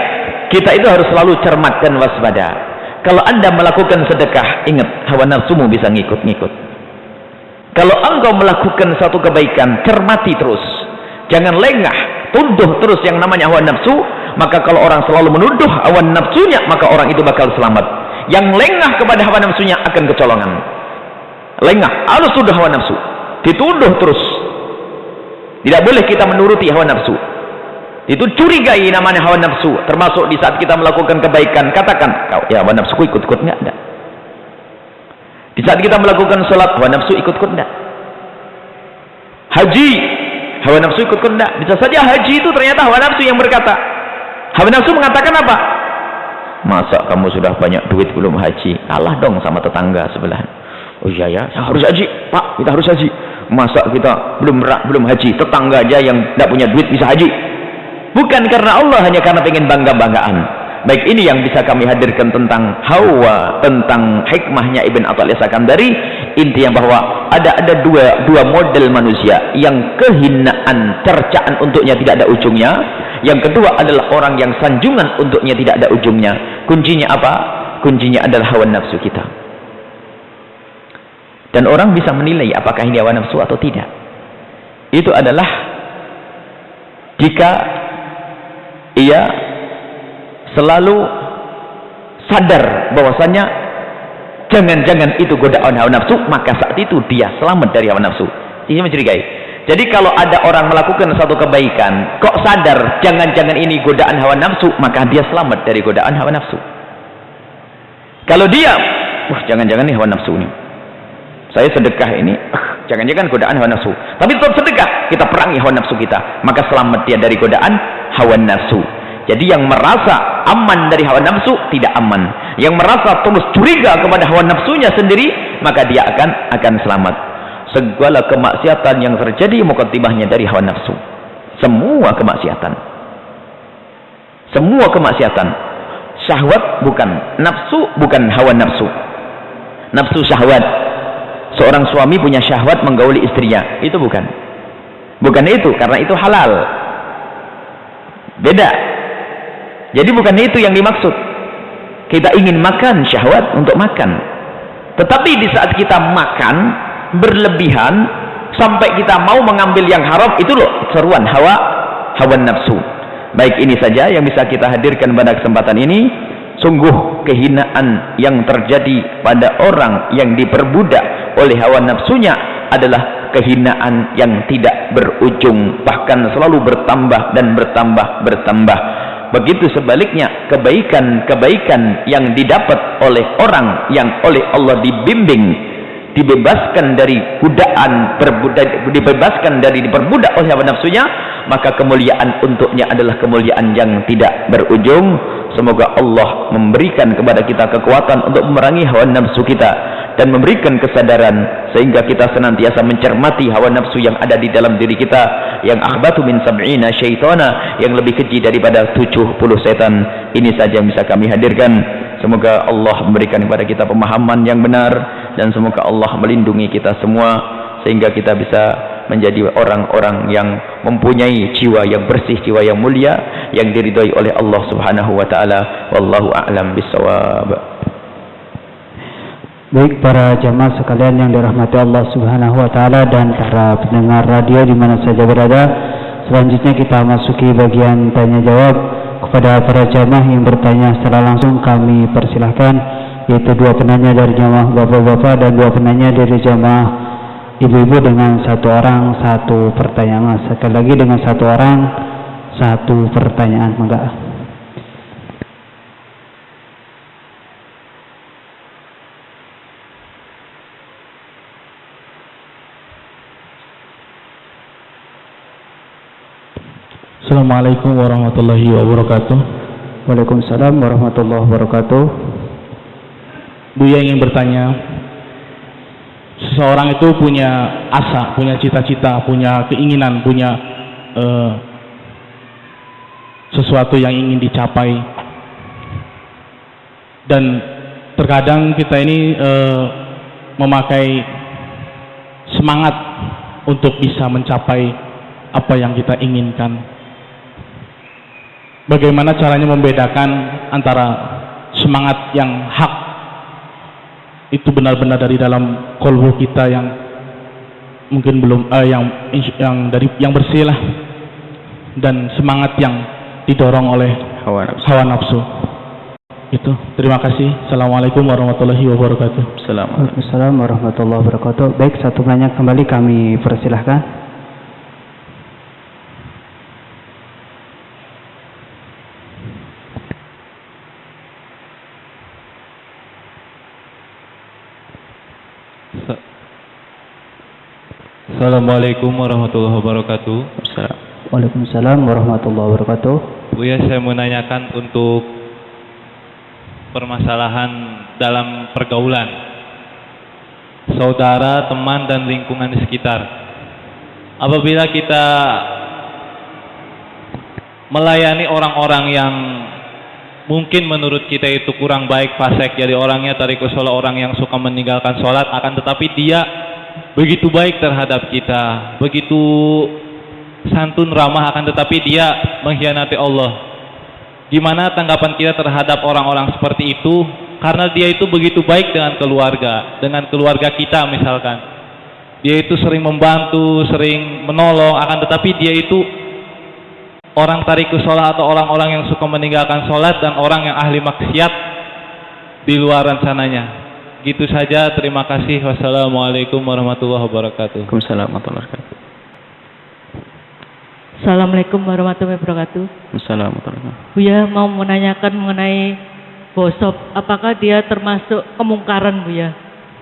kita itu harus selalu cermat dan waspada. Kalau anda melakukan sedekah, ingat hawa nafsumu bisa ngikut-ngikut. Kalau engkau melakukan satu kebaikan, cermati terus, jangan lengah, tuduh terus yang namanya hawa nafsu. Maka kalau orang selalu menuduh hawa nafsunya, maka orang itu bakal selamat. Yang lengah kepada hawa nafsunya akan kecolongan. Lengah, harus tuduh hawa nafsu, dituduh terus. Tidak boleh kita menuruti hawa nafsu. Itu curigai namanya hawa nafsu. Termasuk di saat kita melakukan kebaikan, katakan, ya hawa nafsuku ikut-ikut enggak? Enggak. Di saat kita melakukan sholat, hawa nafsu ikut-ikut enggak? Haji, hawa nafsu ikut-ikut enggak? Bisa saja haji itu ternyata hawa nafsu yang berkata. Hawa nafsu mengatakan apa? Masa kamu sudah banyak duit belum haji? Kalah dong sama tetangga sebelah. Oh iya ya, harus haji. Pak, kita harus haji. Masa kita belum haji, tetangga aja yang tidak punya duit bisa haji. Bukan karena Allah, hanya karena pengen bangga-banggaan. Baik, ini yang bisa kami hadirkan tentang hawa, tentang hikmahnya Ibn Athaillah Sakandari. Intinya bahwa ada dua model manusia, yang kehinaan, cercaan untuknya tidak ada ujungnya. Yang kedua adalah orang yang sanjungan untuknya tidak ada ujungnya. Kuncinya apa? Kuncinya adalah hawa nafsu kita. Dan orang bisa menilai apakah ini hawa nafsu atau tidak. Itu adalah jika ia selalu sadar bahwasanya jangan-jangan itu godaan hawa nafsu, maka saat itu dia selamat dari hawa nafsu. Ini mencurigai. Jadi kalau ada orang melakukan satu kebaikan, kok sadar jangan-jangan ini godaan hawa nafsu, maka dia selamat dari godaan hawa nafsu. Kalau dia, wah jangan-jangan ini hawa nafsu ini, saya sedekah ini, jangan-jangan godaan hawa nafsu, tapi tetap sedekah, kita perangi hawa nafsu kita, maka selamat dia dari godaan hawa nafsu. Jadi yang merasa aman dari hawa nafsu tidak aman, yang merasa terus curiga kepada hawa nafsunya sendiri, maka dia akan selamat. Segala kemaksiatan yang terjadi mukaddimahnya dari hawa nafsu, semua kemaksiatan. Semua kemaksiatan. Syahwat bukan, nafsu bukan hawa nafsu. Nafsu syahwat. Seorang suami punya syahwat menggauli istrinya, itu bukan. Bukan itu, karena itu halal. Beda. Jadi bukan itu yang dimaksud. Kita ingin makan, syahwat untuk makan. Tetapi di saat kita makan berlebihan sampai kita mau mengambil yang haram, itu loh seruan hawa nafsu. Baik, ini saja yang bisa kita hadirkan pada kesempatan ini. Sungguh kehinaan yang terjadi pada orang yang diperbudak oleh hawa nafsunya adalah kehinaan yang tidak berujung, bahkan selalu bertambah dan bertambah. Begitu sebaliknya, kebaikan-kebaikan yang didapat oleh orang yang oleh Allah dibimbing, dibebaskan dari godaan, dibebaskan dari diperbudak oleh hawa nafsunya, maka kemuliaan untuknya adalah kemuliaan yang tidak berujung. Semoga Allah memberikan kepada kita kekuatan untuk memerangi hawa nafsu kita dan memberikan kesadaran sehingga kita senantiasa mencermati hawa nafsu yang ada di dalam diri kita, yang akhbatu min sab'ina syaitana, yang lebih keji daripada 70 setan. Ini saja yang bisa kami hadirkan. Semoga Allah memberikan kepada kita pemahaman yang benar, dan semoga Allah melindungi kita semua sehingga kita bisa menjadi orang-orang yang mempunyai jiwa yang bersih, jiwa yang mulia, yang diridhai oleh Allah Subhanahu wa taala. Wallahu a'lam bissawab. Baik para jamaah sekalian yang dirahmati Allah Subhanahu wa taala dan para pendengar radio di mana saja berada, selanjutnya kita masuki bagian tanya jawab. Kepada para jamaah yang bertanya secara langsung kami persilahkan, yaitu 2 penanya dari jamaah bapak-bapak dan 2 penanya dari jamaah ibu-ibu dengan 1 orang 1 pertanyaan. Sekali lagi dengan 1 orang 1 pertanyaan. Maka Assalamualaikum warahmatullahi wabarakatuh. Waalaikumsalam warahmatullahi wabarakatuh. Buya ingin bertanya, seseorang itu punya asa, punya cita-cita, punya keinginan, punya sesuatu yang ingin dicapai, dan terkadang kita ini memakai semangat untuk bisa mencapai apa yang kita inginkan. Bagaimana caranya membedakan antara semangat yang hak, itu benar-benar dari dalam kolbu kita yang mungkin belum yang bersih lah, dan semangat yang didorong oleh hawa nafsu. Itu. Terima kasih. Assalamualaikum warahmatullahi wabarakatuh. Waalaikumsalam warahmatullahi wabarakatuh. Baik, 1 penanya kembali kami persilahkan. Assalamualaikum warahmatullahi wabarakatuh. Waalaikumsalam warahmatullahi wabarakatuh. Buya, saya menanyakan untuk permasalahan dalam pergaulan saudara, teman, dan lingkungan di sekitar. Apabila kita melayani orang-orang yang mungkin menurut kita itu kurang baik, fasik, jadi orangnya tarikus sholat, orang yang suka meninggalkan sholat, akan tetapi dia begitu baik terhadap kita, begitu santun, ramah, akan tetapi dia mengkhianati Allah. Gimana tanggapan kita terhadap orang-orang seperti itu? Karena dia itu begitu baik dengan keluarga kita misalkan. Dia itu sering membantu, sering menolong, akan tetapi dia itu orang tarikus sholat atau orang-orang yang suka meninggalkan sholat dan orang yang ahli maksiat di luaran sananya. Gitu saja, terima kasih. Wassalamualaikum warahmatullahi wabarakatuh. Waalaikumsalam warahmatullahi wabarakatuh. Assalamualaikum warahmatullahi wabarakatuh. Assalamualaikum. Buya mau menanyakan mengenai bosop, apakah dia termasuk kemungkaran, Buya?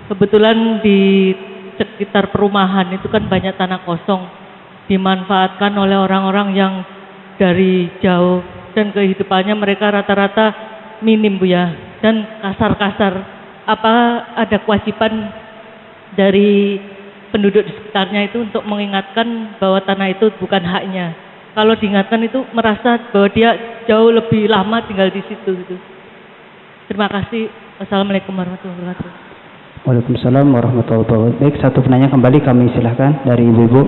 Kebetulan di sekitar perumahan itu kan banyak tanah kosong, dimanfaatkan oleh orang-orang yang dari jauh, dan kehidupannya mereka rata-rata minim, Buya, dan kasar-kasar. Apa ada kewajiban dari penduduk di sekitarnya itu untuk mengingatkan bahwa tanah itu bukan haknya, kalau diingatkan itu merasa bahwa dia jauh lebih lama tinggal di situ gitu. Terima kasih. Wassalamualaikum warahmatullahi wabarakatuh. Waalaikumsalam warahmatullahi wabarakatuh. Baik, satu penanya kembali kami silahkan dari ibu-ibu.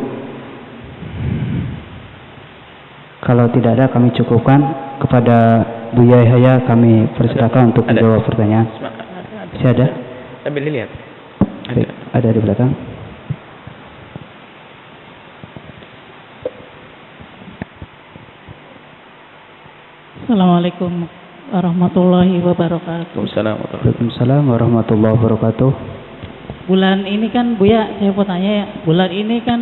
Kalau tidak ada kami cukupkan. Kepada Bu Yahya kami persilakan untuk menjawab pertanyaan. Masih ada? Sambil dilihat. Baik, ada di belakang. Assalamualaikum warahmatullahi wabarakatuh. Waalaikumsalam warahmatullahi wabarakatuh. Bulan ini kan Bu ya, saya mau tanya ya. Bulan ini kan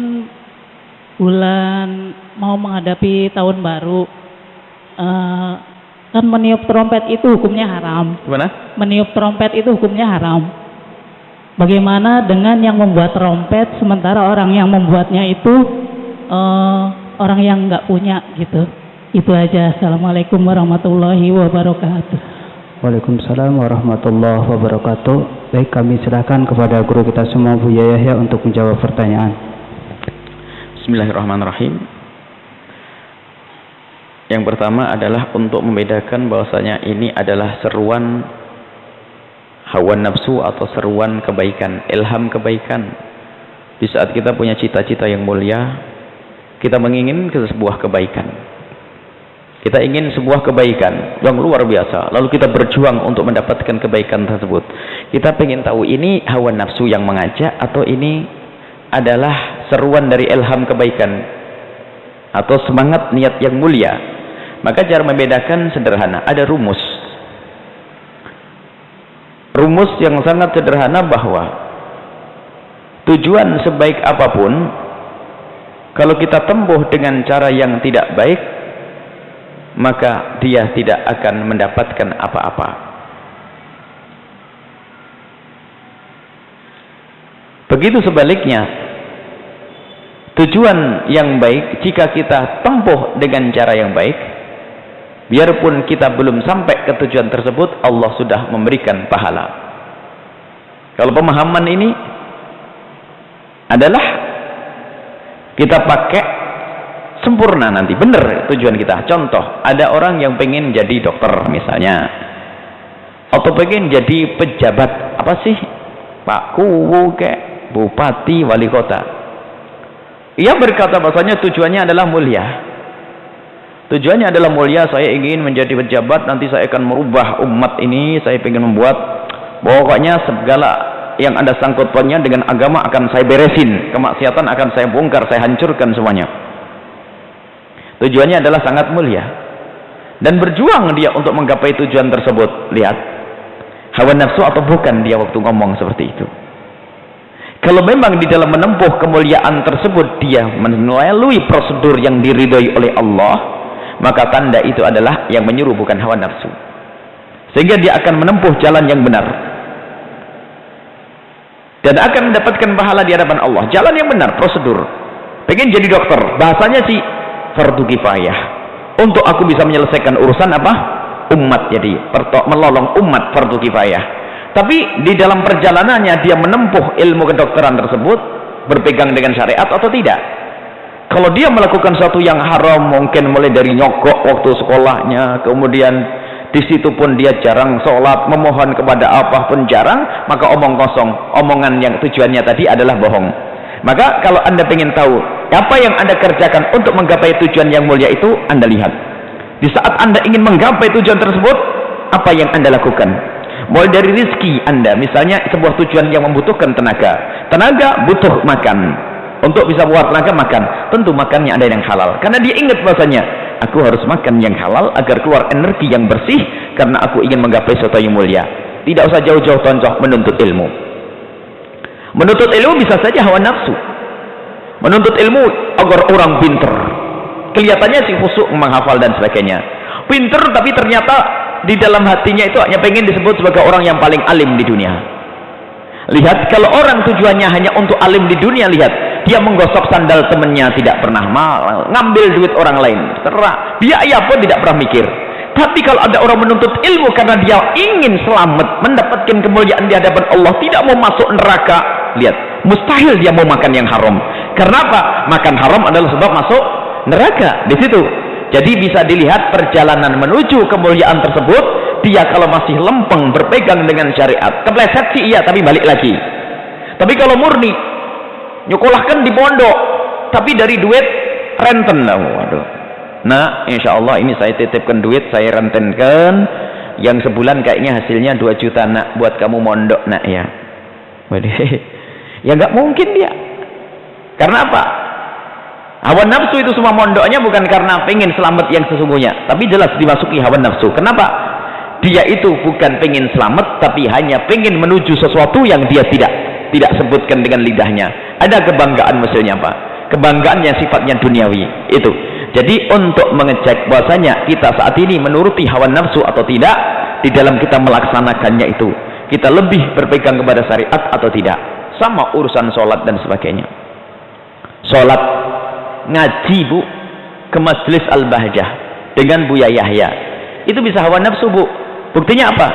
bulan mau menghadapi tahun baru. Kan meniup trompet itu hukumnya haram. Gimana? Meniup trompet itu hukumnya haram. Bagaimana dengan yang membuat trompet sementara orang yang membuatnya itu orang yang nggak punya gitu? Itu aja. Assalamualaikum warahmatullahi wabarakatuh. Waalaikumsalam warahmatullahi wabarakatuh. Baik, kami silakan kepada guru kita semua Bu Yahya untuk menjawab pertanyaan. Bismillahirrahmanirrahim. Yang pertama adalah untuk membedakan bahwasanya ini adalah seruan hawa nafsu atau seruan kebaikan, ilham kebaikan. Di saat kita punya cita-cita yang mulia, kita menginginkan sebuah kebaikan. Kita ingin sebuah kebaikan yang luar biasa, lalu kita berjuang untuk mendapatkan kebaikan tersebut. Kita ingin tahu ini hawa nafsu yang mengajak atau ini adalah seruan dari ilham kebaikan atau semangat niat yang mulia. Maka cara membedakan sederhana, ada rumus yang sangat sederhana bahwa tujuan sebaik apapun kalau kita tempuh dengan cara yang tidak baik, maka dia tidak akan mendapatkan apa-apa. Begitu sebaliknya, tujuan yang baik jika kita tempuh dengan cara yang baik, biarpun kita belum sampai ke tujuan tersebut, Allah sudah memberikan pahala. Kalau pemahaman ini adalah kita pakai sempurna nanti, benar tujuan kita. Contoh, ada orang yang pengen jadi dokter misalnya, atau pengen jadi pejabat, apa sih, Pak Kuwu, kayak bupati, wali kota. Ia berkata bahasanya tujuannya adalah mulia. Tujuannya adalah mulia, saya ingin menjadi pejabat, nanti saya akan merubah umat ini, saya ingin membuat, pokoknya segala yang ada sangkut pautnya dengan agama akan saya beresin, kemaksiatan akan saya bongkar, saya hancurkan semuanya. Tujuannya adalah sangat mulia. Dan berjuang dia untuk menggapai tujuan tersebut. Lihat, hawa nafsu atau bukan dia waktu ngomong seperti itu. Kalau memang di dalam menempuh kemuliaan tersebut dia melalui prosedur yang diridhoi oleh Allah, maka tanda itu adalah yang menyuruh bukan hawa nafsu, sehingga dia akan menempuh jalan yang benar dan akan mendapatkan pahala di hadapan Allah. Jalan yang benar, prosedur. Pengen jadi dokter, bahasanya sih fardu kifayah, untuk aku bisa menyelesaikan urusan apa? Umat, jadi menolong umat, fardu kifayah. Tapi di dalam perjalanannya dia menempuh ilmu kedokteran tersebut berpegang dengan syariat atau tidak. Kalau dia melakukan sesuatu yang haram, mungkin mulai dari nyogok waktu sekolahnya, kemudian di situ pun dia jarang sholat, memohon kepada apa pun jarang, maka omong kosong, omongan yang tujuannya tadi adalah bohong. Maka kalau Anda ingin tahu apa yang Anda kerjakan untuk menggapai tujuan yang mulia itu, Anda lihat. Di saat Anda ingin menggapai tujuan tersebut, apa yang Anda lakukan? Mulai dari rezeki Anda, misalnya sebuah tujuan yang membutuhkan tenaga. Tenaga butuh makan. Untuk bisa buat tenaga makan, tentu makannya ada yang halal. Karena dia ingat bahasanya, aku harus makan yang halal agar keluar energi yang bersih, karena aku ingin menggapai sesuatu yang mulia. Tidak usah jauh-jauh contoh menuntut ilmu. Menuntut ilmu bisa saja hawa nafsu. Menuntut ilmu agar orang pinter. Kelihatannya sih khusyuk menghafal dan sebagainya. Pinter tapi ternyata di dalam hatinya itu hanya pengen disebut sebagai orang yang paling alim di dunia. Lihat, kalau orang tujuannya hanya untuk alim di dunia, lihat, dia menggosok sandal temannya, tidak pernah mal, ngambil duit orang lain, terserah, biaya pun tidak pernah mikir. Tapi kalau ada orang menuntut ilmu karena dia ingin selamat, mendapatkan kemuliaan di hadapan Allah, tidak mau masuk neraka, lihat, mustahil dia mau makan yang haram. Karena apa? Makan haram adalah sebab masuk neraka di situ. Jadi bisa dilihat perjalanan menuju kemuliaan tersebut, dia kalau masih lempeng berpegang dengan syariat, kepleset sih iya tapi balik lagi. Tapi kalau murni nyekolahkan di pondok tapi dari duit renten, waduh. Nah, insya Allah ini saya titipkan duit, saya rentenkan yang sebulan kayaknya hasilnya 2 juta nak, buat kamu mondok nak ya. Waduh, ya nggak mungkin dia. Karena apa? Hawa nafsu itu semua mondoknya bukan karena pengen selamat yang sesungguhnya, tapi jelas dimasuki hawa nafsu. Kenapa? Dia itu bukan pengen selamat, tapi hanya pengen menuju sesuatu yang dia tidak sebutkan dengan lidahnya. Ada kebanggaan maksudnya apa? Kebanggaan yang sifatnya duniawi itu. Jadi untuk mengecek bahwasanya kita saat ini menuruti hawa nafsu atau tidak, di dalam kita melaksanakannya itu kita lebih berpegang kepada syariat atau tidak. Sama urusan sholat dan sebagainya. Sholat, ngaji bu, ke Majelis Al-Bahjah dengan Buya Yahya, itu bisa hawa nafsu bu. Buktinya apa?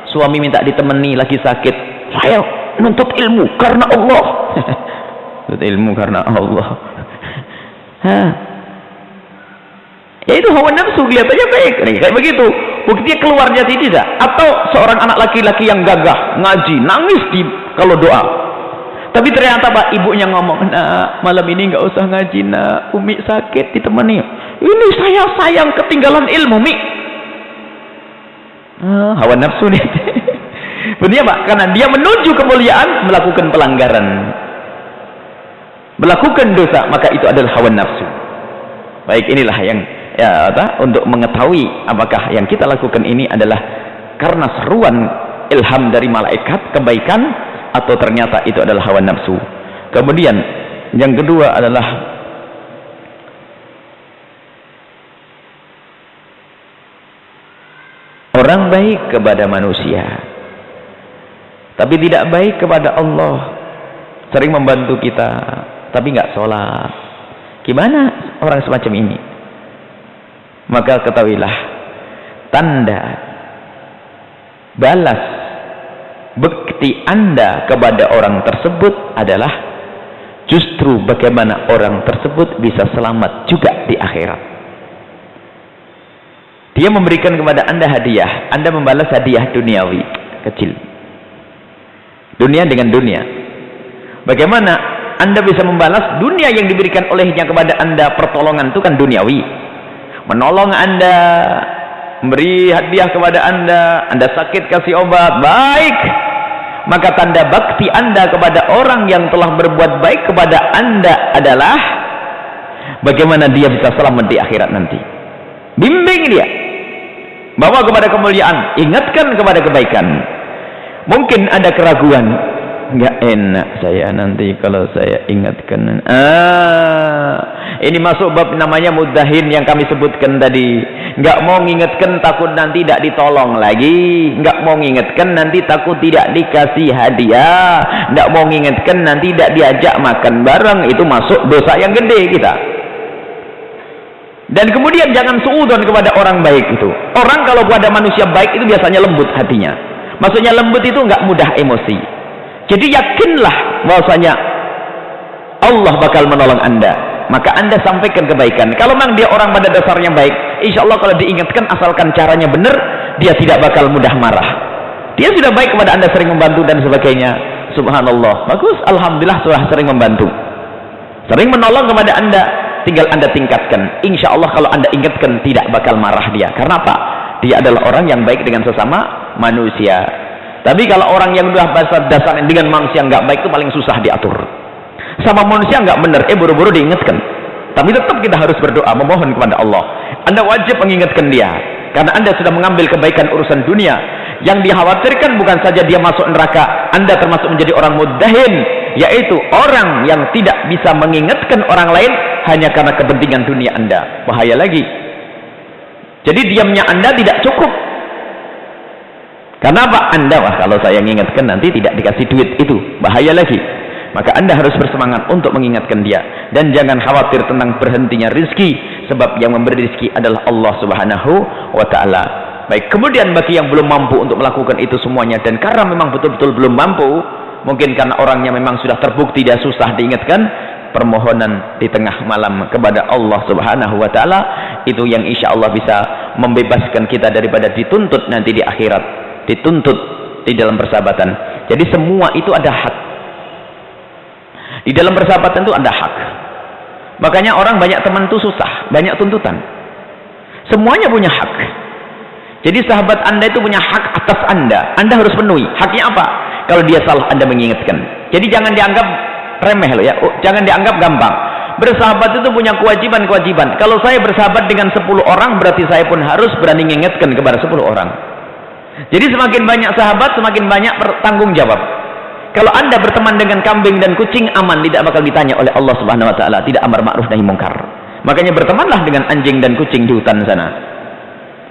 Suami minta ditemani lagi sakit, saya menuntut ilmu karena Allah. Menuntut ilmu karena Allah. Ya itu hawa nafsu, kelihatannya baik nih, kayak begitu. Buktinya keluarnya tidak. Atau seorang anak laki-laki yang gagah ngaji, nangis kalau doa. Tapi ternyata pak ibunya ngomong, nah malam ini nggak usah ngaji nak, Umi sakit ditemani. Ini saya sayang ketinggalan ilmu Mi. Hawa nafsu nih. Benar pak, karena dia menuju kemuliaan melakukan pelanggaran, melakukan dosa, maka itu adalah hawa nafsu. Baik, inilah yang untuk mengetahui apakah yang kita lakukan ini adalah karena seruan ilham dari malaikat kebaikan atau ternyata itu adalah hawa nafsu. Kemudian yang kedua adalah orang baik kepada manusia tapi tidak baik kepada Allah, sering membantu kita tapi nggak sholat. Gimana orang semacam ini? Maka ketahuilah, tanda balas bekti Anda kepada orang tersebut adalah justru bagaimana orang tersebut bisa selamat juga di akhirat. Dia memberikan kepada Anda hadiah, Anda membalas hadiah duniawi kecil, dunia dengan dunia. Bagaimana Anda bisa membalas dunia yang diberikan olehnya kepada Anda? Pertolongan itu kan duniawi. Menolong Anda, memberi hadiah kepada Anda sakit kasih obat, baik. Maka tanda bakti Anda kepada orang yang telah berbuat baik kepada Anda adalah bagaimana dia bisa selamat di akhirat nanti. Bimbing dia, bawa kepada kemuliaan, ingatkan kepada kebaikan. Mungkin ada keraguan, nggak enak saya nanti kalau saya ingatkan. Ini masuk bab namanya mudahin yang kami sebutkan tadi. Nggak mau ngingetkan takut nanti tidak ditolong lagi, nggak mau ngingetkan nanti takut tidak dikasih hadiah, nggak mau ngingetkan nanti tidak diajak makan bareng. Itu masuk dosa yang gede kita. Dan kemudian jangan suudzon kepada orang baik itu. Orang kalau pada manusia baik itu biasanya lembut hatinya. Maksudnya lembut itu nggak mudah emosi. Jadi yakinlah bahwasanya Allah bakal menolong Anda. Maka Anda sampaikan kebaikan. Kalau memang dia orang pada dasarnya baik, insya Allah kalau diingatkan asalkan caranya benar, dia tidak bakal mudah marah. Dia sudah baik kepada Anda, sering membantu dan sebagainya. Subhanallah, bagus, alhamdulillah sudah sering membantu, sering menolong kepada Anda. Tinggal Anda tingkatkan. Insya Allah kalau Anda ingatkan tidak bakal marah dia. Karena apa? Dia adalah orang yang baik dengan sesama manusia. Tapi kalau orang yang sudah dasarnya dengan manusia nggak baik itu paling susah diatur. Sama manusia nggak benar, buru-buru diingatkan. Tapi tetap kita harus berdoa, memohon kepada Allah. Anda wajib mengingatkan dia, karena Anda sudah mengambil kebaikan urusan dunia. Yang dikhawatirkan bukan saja dia masuk neraka, Anda termasuk menjadi orang muddahin, yaitu orang yang tidak bisa mengingatkan orang lain hanya karena kepentingan dunia Anda. Bahaya lagi. Jadi diamnya Anda tidak cukup. Karena apa? Anda, wah kalau saya mengingatkan nanti tidak dikasih duit, itu bahaya lagi. Maka Anda harus bersemangat untuk mengingatkan dia. Dan jangan khawatir tentang berhentinya rizki, sebab yang memberi rizki adalah Allah Subhanahu wa ta'ala. Baik, kemudian bagi yang belum mampu untuk melakukan itu semuanya, dan karena memang betul-betul belum mampu, mungkin karena orangnya memang sudah terbukti dia susah diingatkan, permohonan di tengah malam kepada Allah Subhanahu wa taala, itu yang insya Allah bisa membebaskan kita daripada dituntut nanti di akhirat, dituntut di dalam persahabatan. Jadi semua itu ada hak. Di dalam persahabatan itu ada hak. Makanya orang banyak teman itu susah, banyak tuntutan. Semuanya punya hak. Jadi sahabat Anda itu punya hak atas Anda. Anda harus penuhi. Haknya apa? Kalau dia salah, Anda mengingatkan. Jadi jangan dianggap remeh loh ya. Jangan dianggap gampang. Bersahabat itu punya kewajiban-kewajiban. Kalau saya bersahabat dengan 10 orang, berarti saya pun harus berani mengingatkan kepada 10 orang. Jadi semakin banyak sahabat, semakin banyak tanggung jawab. Kalau Anda berteman dengan kambing dan kucing, aman, tidak bakal ditanya oleh Allah Subhanahu wa taala, tidak amar ma'ruf nahi mungkar. Makanya bertemanlah dengan anjing dan kucing di hutan sana.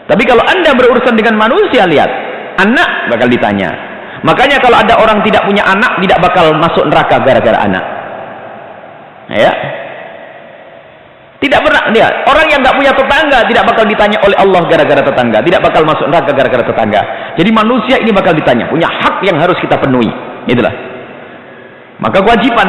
Tapi kalau Anda berurusan dengan manusia, lihat, anak bakal ditanya. Makanya kalau ada orang tidak punya anak, tidak bakal masuk neraka gara-gara anak. Ya. Tidak pernah dia, orang yang nggak punya tetangga tidak bakal ditanya oleh Allah gara-gara tetangga, tidak bakal masuk neraka gara-gara tetangga. Jadi manusia ini bakal ditanya, punya hak yang harus kita penuhi. Itulah. Maka kewajiban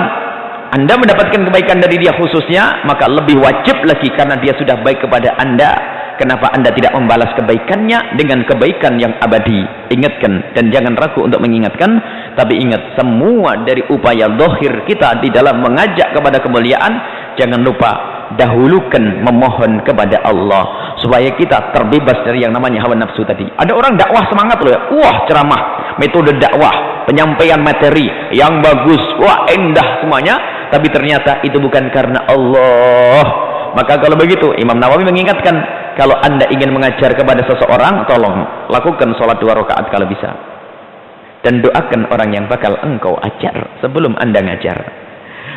Anda mendapatkan kebaikan dari dia khususnya, maka lebih wajib lagi karena dia sudah baik kepada Anda. Kenapa Anda tidak membalas kebaikannya dengan kebaikan yang abadi? Ingatkan dan jangan ragu untuk mengingatkan. Tapi ingat, semua dari upaya zahir kita di dalam mengajak kepada kemuliaan, jangan lupa dahulukan memohon kepada Allah supaya kita terbebas dari yang namanya hawa nafsu tadi. Ada orang dakwah semangat loh ya, wah ceramah, metode dakwah, penyampaian materi yang bagus, wah indah semuanya, tapi ternyata itu bukan karena Allah. Maka kalau begitu, Imam Nawawi mengingatkan, kalau Anda ingin mengajar kepada seseorang, tolong lakukan sholat 2 rakaat kalau bisa, dan doakan orang yang bakal engkau ajar sebelum Anda ngajar.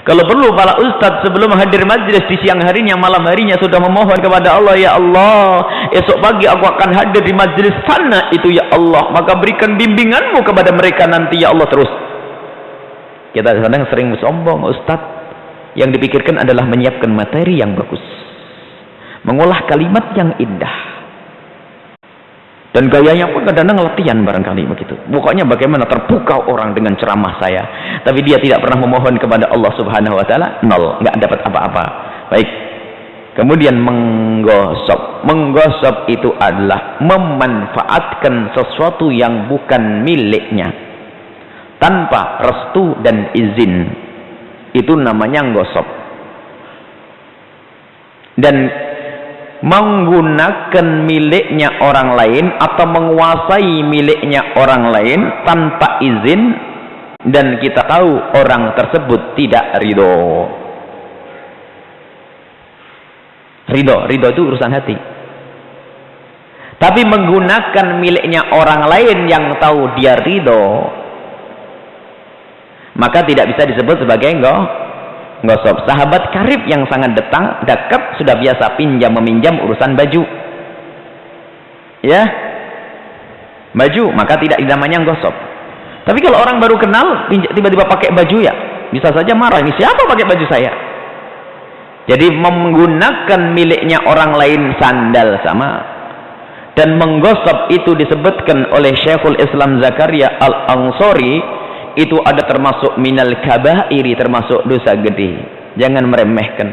Kalau perlu para ustadz sebelum hadir majlis di siang harinya, malam harinya sudah memohon kepada Allah, ya Allah, esok pagi aku akan hadir di majlis sana itu ya Allah, maka berikan bimbinganmu kepada mereka nanti ya Allah. Terus kita kadang sering sombong, ustadz yang dipikirkan adalah menyiapkan materi yang bagus, mengolah kalimat yang indah, dan gayanya pun kadang-kadang latihan barangkali begitu. Pokoknya bagaimana terpukau orang dengan ceramah saya, tapi dia tidak pernah memohon kepada Allah Subhanahu wa taala, nol, nggak dapat apa-apa. Baik. Kemudian menggosok. Menggosok itu adalah memanfaatkan sesuatu yang bukan miliknya tanpa restu dan izin. Itu namanya nggosok. Dan menggunakan miliknya orang lain atau menguasai miliknya orang lain tanpa izin, dan kita tahu orang tersebut tidak ridho. Ridho itu urusan hati. Tapi menggunakan miliknya orang lain yang tahu dia ridho, maka tidak bisa disebut sebagai nggosok. Sahabat karib yang sangat dekat sudah biasa pinjam meminjam urusan baju, ya, baju, maka tidak namanya nggosok. Tapi kalau orang baru kenal tiba-tiba pakai baju, ya bisa saja marah, ini siapa pakai baju saya. Jadi menggunakan miliknya orang lain sandal sama. Dan menggosok itu disebutkan oleh Syekhul Islam Zakaria Al-Ansari, itu ada termasuk minal kabairi, termasuk dosa gede. Jangan meremehkan.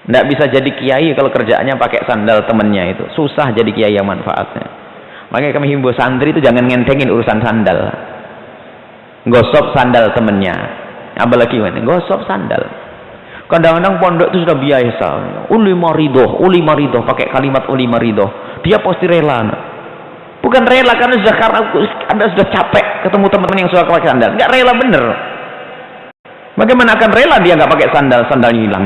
Tidak bisa jadi kiai kalau kerjaannya pakai sandal temennya, itu susah jadi kiai yang manfaatnya. Makanya kami himbau santri itu jangan ngentengin urusan sandal. Gosok sandal temennya, apalagi gosok sandal. Kadang-kadang pondok itu sudah biasa, uli maridoh, pakai kalimat uli maridoh, dia pasti rela. Bukan rela karena Anda sudah capek ketemu teman-teman yang suka pakai sandal. Nggak rela bener. Bagaimana akan rela dia nggak pakai sandal, sandalnya hilang?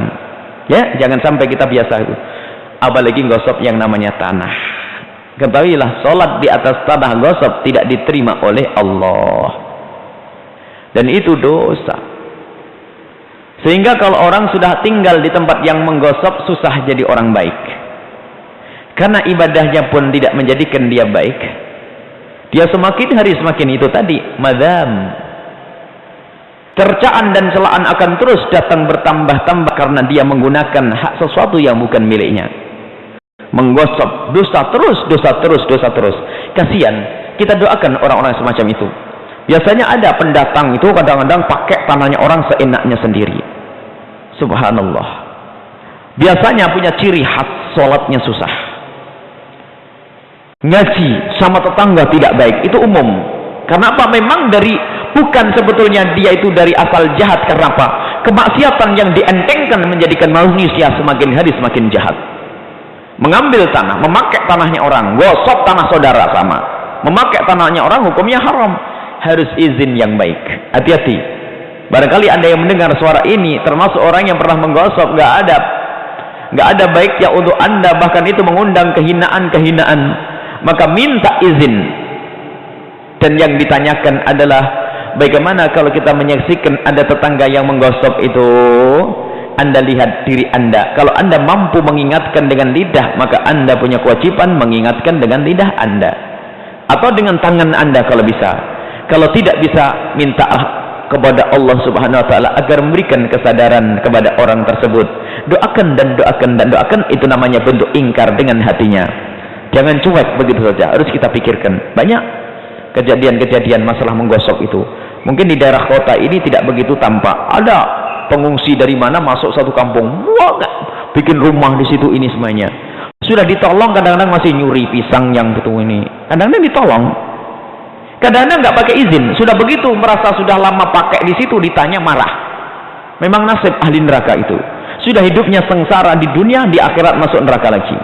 Ya, jangan sampai kita biasa itu. Apalagi gosok yang namanya tanah. Ketahuilah, sholat di atas tanah gosok tidak diterima oleh Allah. Dan itu dosa. Sehingga kalau orang sudah tinggal di tempat yang menggosok, susah jadi orang baik. Karena ibadahnya pun tidak menjadikan dia baik. Dia semakin hari semakin itu tadi, madam. Cercaan dan celaan akan terus datang bertambah-tambah karena dia menggunakan hak sesuatu yang bukan miliknya. Menggosok, dosa terus. Kasihan, kita doakan orang-orang semacam itu. Biasanya ada pendatang itu kadang-kadang pakai tanahnya orang seenaknya sendiri. Subhanallah. Biasanya punya ciri khas, sholatnya susah. Ngaji sama tetangga tidak baik, itu umum. Karena apa? Memang bukan sebetulnya dia itu dari asal jahat. Karena apa? Kemaksiatan yang dientengkan menjadikan manusia semakin hari semakin jahat. Mengambil tanah, memakai tanahnya orang, gosok tanah saudara sama. Memakai tanahnya orang hukumnya haram. Harus izin yang baik. Hati-hati. Barangkali Anda yang mendengar suara ini termasuk orang yang pernah menggosok, nggak ada baiknya untuk Anda, bahkan itu mengundang kehinaan-kehinaan. Maka minta izin. Dan yang ditanyakan adalah bagaimana kalau kita menyaksikan ada tetangga yang menggosok itu, Anda lihat diri Anda. Kalau Anda mampu mengingatkan dengan lidah, maka Anda punya kewajiban mengingatkan dengan lidah Anda. Atau dengan tangan Anda kalau bisa. Kalau tidak bisa, minta kepada Allah Subhanahu wa taala agar memberikan kesadaran kepada orang tersebut. Doakan dan doakan dan doakan, itu namanya bentuk ingkar dengan hatinya. Jangan cuek begitu saja, harus kita pikirkan. Banyak kejadian-kejadian masalah menggosok itu. Mungkin di daerah kota ini tidak begitu tampak. Ada pengungsi dari mana masuk satu kampung, wah, bikin rumah di situ ini semuanya. Sudah ditolong, kadang-kadang masih nyuri pisang yang betul ini. Kadang-kadang ditolong. Kadang-kadang nggak pakai izin. Sudah begitu merasa sudah lama pakai di situ, ditanya marah. Memang nasib ahli neraka itu. Sudah hidupnya sengsara di dunia, di akhirat masuk neraka lagi.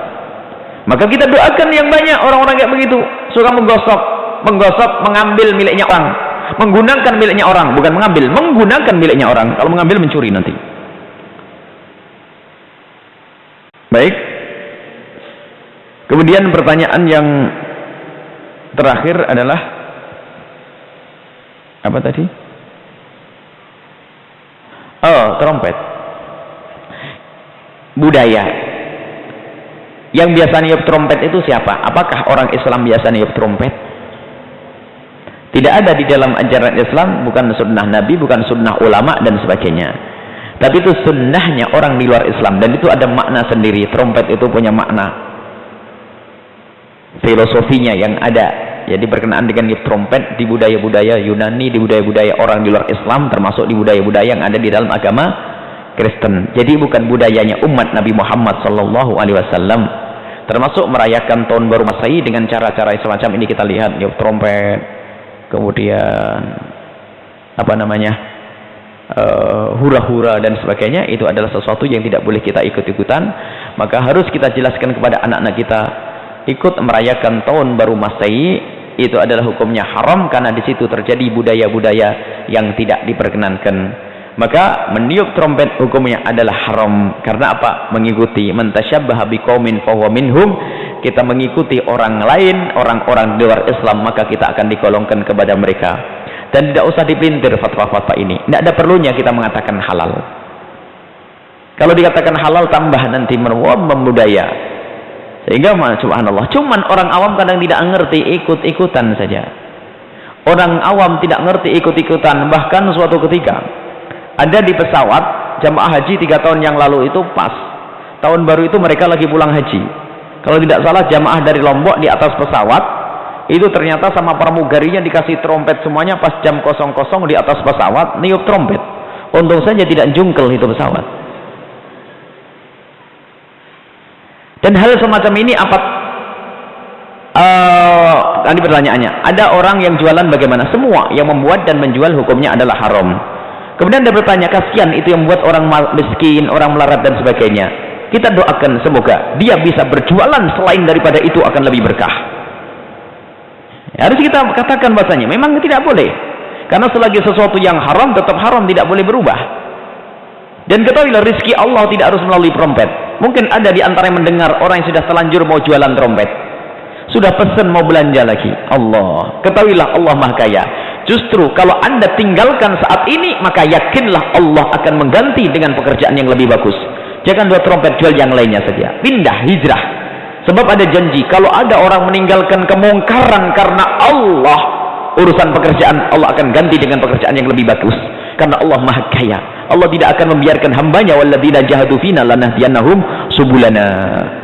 Maka kita doakan yang banyak orang-orang kayak begitu, suka menggosok, mengambil miliknya orang, menggunakan miliknya orang, bukan mengambil, menggunakan miliknya orang. Kalau mengambil mencuri nanti. Baik. Kemudian pertanyaan yang terakhir adalah apa tadi? Oh, trompet. Budaya. Yang biasa niup trompet itu siapa? Apakah orang Islam biasa niup trompet? Tidak ada di dalam ajaran Islam, bukan sunnah Nabi, bukan sunnah ulama dan sebagainya. Tapi itu sunnahnya orang di luar Islam, dan itu ada makna sendiri. Trompet itu punya makna filosofinya yang ada. Jadi berkenaan dengan trompet di budaya-budaya Yunani, di budaya-budaya orang di luar Islam, termasuk di budaya-budaya yang ada di dalam agama Kristen. Jadi bukan budayanya umat Nabi Muhammad sallallahu alaihi wasallam. Termasuk merayakan tahun baru Masehi dengan cara-cara semacam ini kita lihat, niup trompet, kemudian apa namanya, hura-hura dan sebagainya. Itu adalah sesuatu yang tidak boleh kita ikut-ikutan. Maka harus kita jelaskan kepada anak-anak kita, ikut merayakan tahun baru Masehi itu adalah hukumnya haram, karena di situ terjadi budaya-budaya yang tidak diperkenankan. Maka meniup trompet hukumnya adalah haram. Karena apa? Mengikuti man tasyabbaha biqaumin fahuwa minhum. Kita mengikuti orang lain, orang-orang di luar Islam, maka kita akan digolongkan kepada mereka. Dan tidak usah dipelintir fatwa-fatwa ini. Tidak ada perlunya kita mengatakan halal. Kalau dikatakan halal, tambah nanti membudaya. Sehingga subhanallah, cuman orang awam kadang tidak ngerti, ikut-ikutan saja. Orang awam tidak ngerti, ikut-ikutan. Bahkan suatu ketika ada di pesawat jamaah haji 3 tahun yang lalu, itu pas tahun baru itu mereka lagi pulang haji. Kalau tidak salah jamaah dari Lombok di atas pesawat itu ternyata sama pramugarinya dikasih trompet semuanya. Pas jam 00 di atas pesawat niup trompet. Untung saja tidak jungkel itu pesawat. Dan hal semacam ini apa? Tadi pertanyaannya, ada orang yang jualan bagaimana? Semua yang membuat dan menjual hukumnya adalah haram. Kemudian ada bertanya, kasihan itu yang membuat orang miskin, orang melarat dan sebagainya. Kita doakan semoga dia bisa berjualan selain daripada itu akan lebih berkah. Harus kita katakan bahasanya memang tidak boleh. Karena selagi sesuatu yang haram tetap haram, tidak boleh berubah. Dan ketahuilah, rezeki Allah tidak harus melalui trompet. Mungkin ada di antara yang mendengar orang yang sudah telanjur mau jualan trompet, sudah pesan mau belanja lagi. Allah, ketahuilah Allah Maha Kaya. Justru kalau Anda tinggalkan saat ini, maka yakinlah Allah akan mengganti dengan pekerjaan yang lebih bagus. Jangan buat trompet, jual yang lainnya saja. Pindah, hijrah. Sebab ada janji, kalau ada orang meninggalkan kemungkaran karena Allah, urusan pekerjaan Allah akan ganti dengan pekerjaan yang lebih bagus. Karena Allah Maha Kaya. Allah tidak akan membiarkan hambanya, walladzina jahadu fina lanahdiyannahum subulana.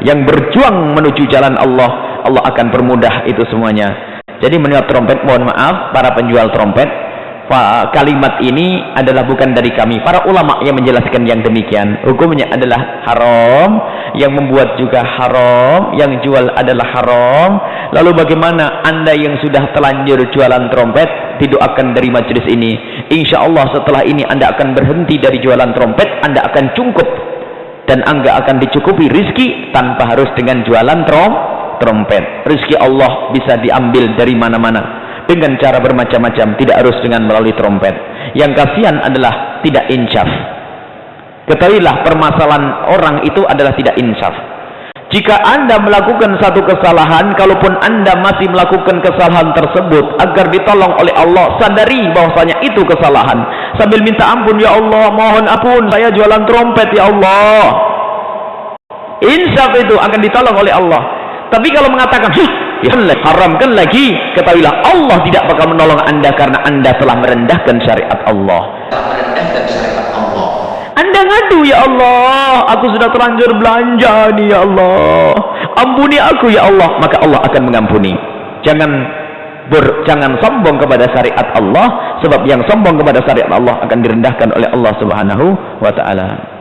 Yang berjuang menuju jalan Allah, Allah akan permudah itu semuanya. Jadi menurut trompet, mohon maaf para penjual trompet, kalimat ini adalah bukan dari kami. Para ulama yang menjelaskan yang demikian. Hukumnya adalah haram, yang membuat juga haram, yang jual adalah haram. Lalu bagaimana Anda yang sudah telanjur jualan trompet didoakan dari majelis ini? Insya Allah setelah ini Anda akan berhenti dari jualan trompet, Anda akan cukup dan Anda akan dicukupi rizki tanpa harus dengan jualan trompet. Rizki Allah bisa diambil dari mana-mana dengan cara bermacam-macam, tidak harus dengan melalui trompet. Yang kasihan adalah tidak insaf. Ketahuilah permasalahan orang itu adalah tidak insaf. Jika Anda melakukan satu kesalahan, kalaupun Anda masih melakukan kesalahan tersebut agar ditolong oleh Allah, sadari bahwasanya itu kesalahan, sambil minta ampun, ya Allah mohon ampun saya jualan trompet ya Allah. Insaf itu akan ditolong oleh Allah. Tapi kalau mengatakan ya haramkan lagi, ketahuilah Allah tidak bakal menolong Anda karena Anda telah merendahkan syariat Allah. Anda ngadu, ya Allah aku sudah terlanjur belanja nih ya Allah, ampuni aku ya Allah, maka Allah akan mengampuni. Jangan sombong kepada syariat Allah, sebab yang sombong kepada syariat Allah akan direndahkan oleh Allah Subhanahu wa ta'ala.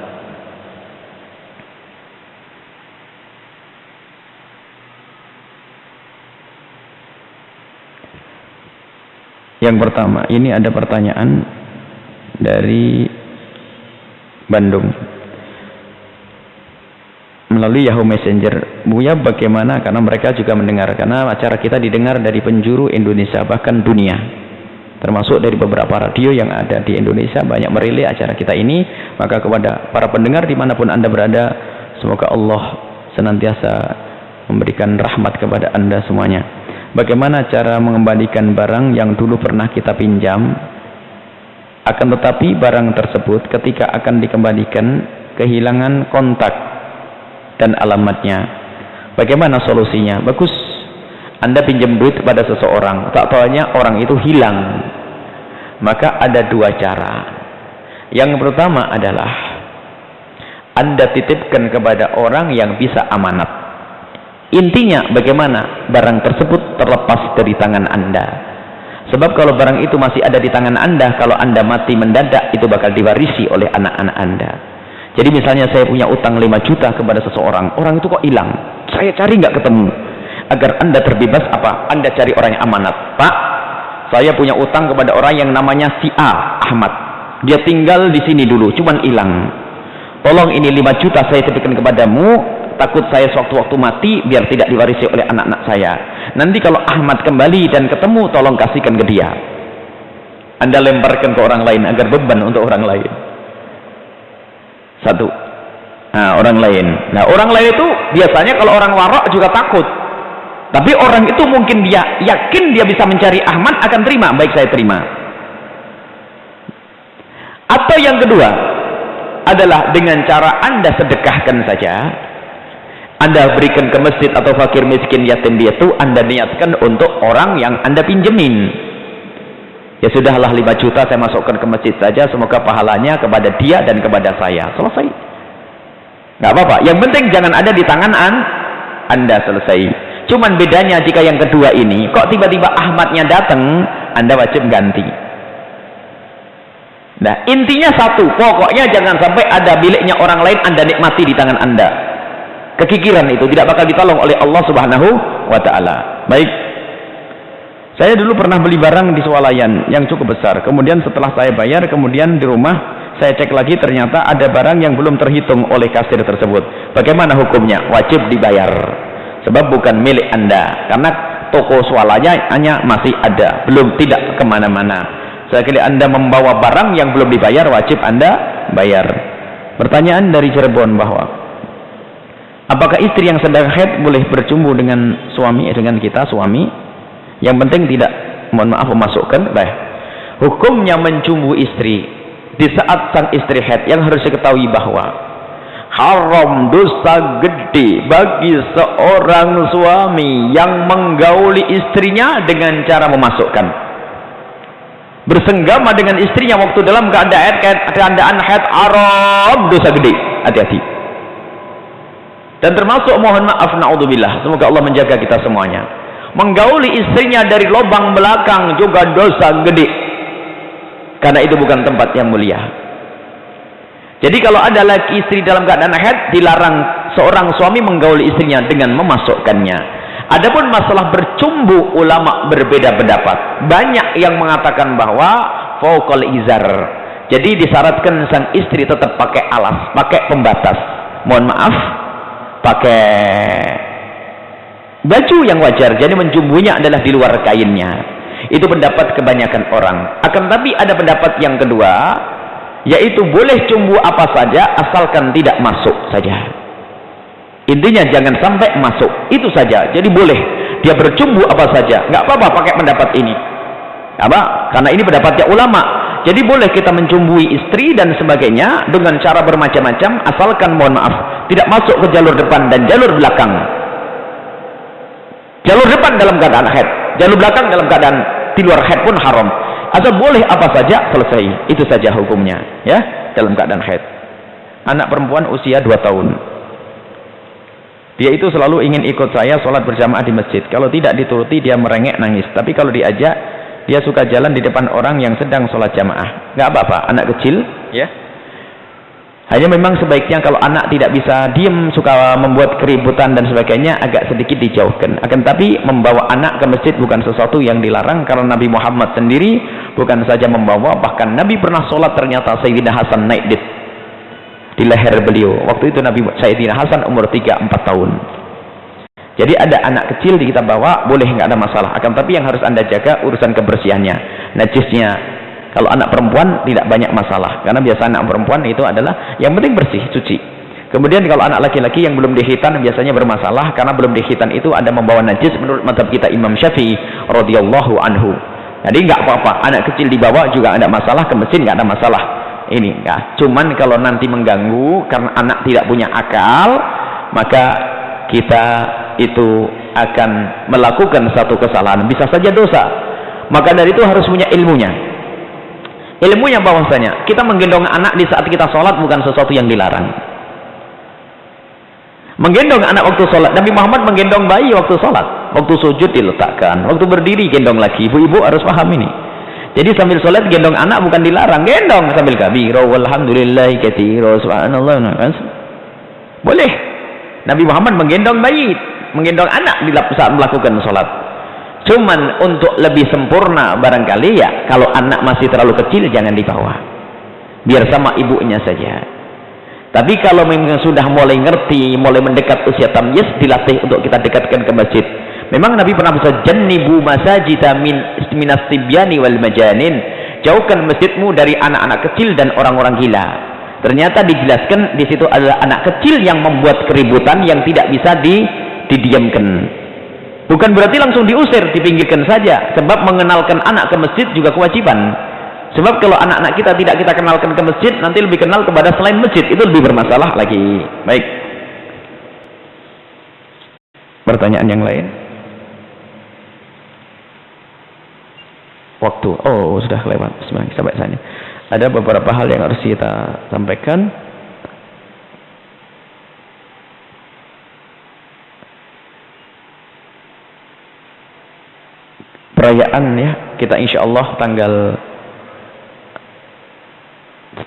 Yang pertama, ini ada pertanyaan dari Bandung melalui Yahoo Messenger. Buya bagaimana, karena mereka juga mendengar, karena acara kita didengar dari penjuru Indonesia bahkan dunia, termasuk dari beberapa radio yang ada di Indonesia banyak merilai acara kita ini. Maka kepada para pendengar dimanapun Anda berada, semoga Allah senantiasa memberikan rahmat kepada Anda semuanya. Bagaimana cara mengembalikan barang yang dulu pernah kita pinjam, akan tetapi barang tersebut ketika akan dikembalikan kehilangan kontak dan alamatnya? Bagaimana solusinya? Bagus, Anda pinjam duit kepada seseorang, tak taunya orang itu hilang. Maka ada dua cara. Yang pertama adalah Anda titipkan kepada orang yang bisa amanat. Intinya bagaimana barang tersebut terlepas dari tangan Anda. Sebab kalau barang itu masih ada di tangan Anda, kalau Anda mati mendadak, itu bakal diwarisi oleh anak-anak Anda. Jadi misalnya saya punya utang 5 juta kepada seseorang, orang itu kok hilang, saya cari nggak ketemu. Agar Anda terbebas apa? Anda cari orang yang amanat. Pak, saya punya utang kepada orang yang namanya si A, Ahmad. Dia tinggal di sini dulu, cuman hilang. Tolong ini 5 juta saya titipkan kepadamu, takut saya sewaktu-waktu mati biar tidak diwarisi oleh anak-anak saya. Nanti kalau Ahmad kembali dan ketemu, tolong kasihkan ke dia. Anda lemparkan ke orang lain agar beban untuk orang lain. Satu. Nah, orang lain. Nah, orang lain itu biasanya kalau orang warok juga takut. Tapi orang itu mungkin dia yakin dia bisa mencari Ahmad, akan terima. Baik, saya terima. Atau yang kedua adalah dengan cara Anda sedekahkan saja. Anda berikan ke masjid atau fakir miskin yatim piatu, Anda niatkan untuk orang yang Anda pinjemin. Ya sudahlah, 5 juta saya masukkan ke masjid saja, semoga pahalanya kepada dia dan kepada saya. Selesai. Nggak apa-apa. Yang penting jangan ada di tangan Anda, selesai. Cuman bedanya jika yang kedua ini, kok tiba-tiba Ahmadnya datang, Anda wajib ganti. Nah, intinya satu, pokoknya jangan sampai ada miliknya orang lain Anda nikmati di tangan Anda. Kekikiran itu tidak bakal ditolong oleh Allah Subhanahu wa ta'ala. Baik, saya dulu pernah beli barang di swalayan yang cukup besar, kemudian setelah saya bayar, kemudian di rumah saya cek lagi, ternyata ada barang yang belum terhitung oleh kasir tersebut. Bagaimana hukumnya? Wajib dibayar, sebab bukan milik Anda, karena toko swalayannya masih ada, belum, tidak kemana-mana. Sekali Anda membawa barang yang belum dibayar, wajib Anda bayar. Pertanyaan dari Cirebon bahwa apakah istri yang sedang haid boleh bercumbu dengan suami, dengan kita suami? Yang penting tidak, mohon maaf, memasukkan. Baik. Hukumnya mencumbu istri di saat sang istri haid, yang harus diketahui bahwa haram, dosa gede bagi seorang suami yang menggauli istrinya dengan cara memasukkan, bersenggama dengan istrinya waktu dalam keadaan haid, haram, dosa gede. Hati-hati. Dan termasuk, mohon maaf, naudzubillah, semoga Allah menjaga kita semuanya, Menggauli istrinya dari lubang belakang juga dosa gede, karena itu bukan tempat yang mulia. Jadi kalau ada laki istri dalam keadaan haid, dilarang seorang suami menggauli istrinya dengan memasukkannya. Adapun masalah bercumbu, ulama berbeda pendapat. Banyak yang mengatakan bahwa fauqal izar, jadi disyaratkan sang istri tetap pakai alas, pakai pembatas, mohon maaf, pakai baju yang wajar, jadi mencumbunya adalah di luar kainnya. Itu pendapat kebanyakan orang. Akan tapi ada pendapat yang kedua, yaitu boleh cumbu apa saja asalkan tidak masuk saja. Intinya jangan sampai masuk, itu saja. Jadi boleh dia bercumbu apa saja, nggak apa-apa pakai pendapat ini. Apa? Karena ini pendapatnya ulama. Jadi boleh kita mencumbui istri dan sebagainya dengan cara bermacam-macam, asalkan mohon maaf tidak masuk ke jalur depan dan jalur belakang. Jalur depan dalam keadaan haid, jalur belakang dalam keadaan di luar haid pun haram. Asal boleh apa saja, selesai. Itu saja hukumnya, ya, dalam keadaan haid. Anak perempuan usia 2 tahun. Dia itu selalu ingin ikut saya sholat berjamaah di masjid. Kalau tidak dituruti dia merengek nangis. Tapi kalau diajak, dia suka jalan di depan orang yang sedang sholat jamaah. Nggak apa-apa, anak kecil, ya. Hanya memang sebaiknya kalau anak tidak bisa diem, suka membuat keributan dan sebagainya, agak sedikit dijauhkan. Akan tapi membawa anak ke masjid bukan sesuatu yang dilarang, karena Nabi Muhammad sendiri bukan saja membawa, bahkan Nabi pernah sholat ternyata Sayyidina Hasan naik di leher beliau. Waktu itu Nabi Sayyidina Hasan umur 3-4 tahun. Jadi ada anak kecil kita bawa, boleh, nggak ada masalah. Akan tapi yang harus Anda jaga urusan kebersihannya, najisnya. Kalau anak perempuan tidak banyak masalah, karena biasa anak perempuan itu adalah yang penting bersih, cuci. Kemudian kalau anak laki-laki yang belum dihitan biasanya bermasalah, karena belum dihitan itu ada membawa najis menurut mazhab kita Imam Syafi'i radhiyallahu anhu. Jadi nggak apa-apa, anak kecil dibawa juga ada masalah, ke mesin nggak ada masalah. Ini ya, cuman kalau nanti mengganggu karena anak tidak punya akal, maka kita itu akan melakukan satu kesalahan, bisa saja dosa. Maka dari itu harus punya ilmunya. Ilmunya bahwasanya kita menggendong anak di saat kita sholat bukan sesuatu yang dilarang. Menggendong anak waktu sholat, Nabi Muhammad menggendong bayi waktu sholat, waktu sujud diletakkan, waktu berdiri gendong lagi. Ibu-ibu harus paham ini. Jadi sambil sholat gendong anak bukan dilarang, gendong sambil kabira walhamdulillah katsira subhanallah. Boleh. Nabi Muhammad menggendong bayi, menggendong anak di saat melakukan sholat. Cuman untuk lebih sempurna barangkali ya, kalau anak masih terlalu kecil jangan dibawa, biar sama ibunya saja. Tapi kalau memang sudah mulai ngerti, mulai mendekat usia tamyiz, dilatih untuk kita dekatkan ke masjid. Memang Nabi pernah bersabda, jannibu masajida minas tibyani wal majanin, jauhkan masjidmu dari anak-anak kecil dan orang-orang gila. Ternyata dijelaskan di situ adalah anak kecil yang membuat keributan yang tidak bisa didiamkan. Bukan berarti langsung diusir, dipinggirkan saja. Sebab mengenalkan anak ke masjid juga kewajiban. Sebab kalau anak-anak kita tidak kita kenalkan ke masjid, nanti lebih kenal kepada selain masjid, itu lebih bermasalah lagi. Baik. Pertanyaan yang lain? Waktu. Oh, sudah lewat. Sampai sana. Ada beberapa hal yang harus kita sampaikan. Perayaan ya, kita insya Allah tanggal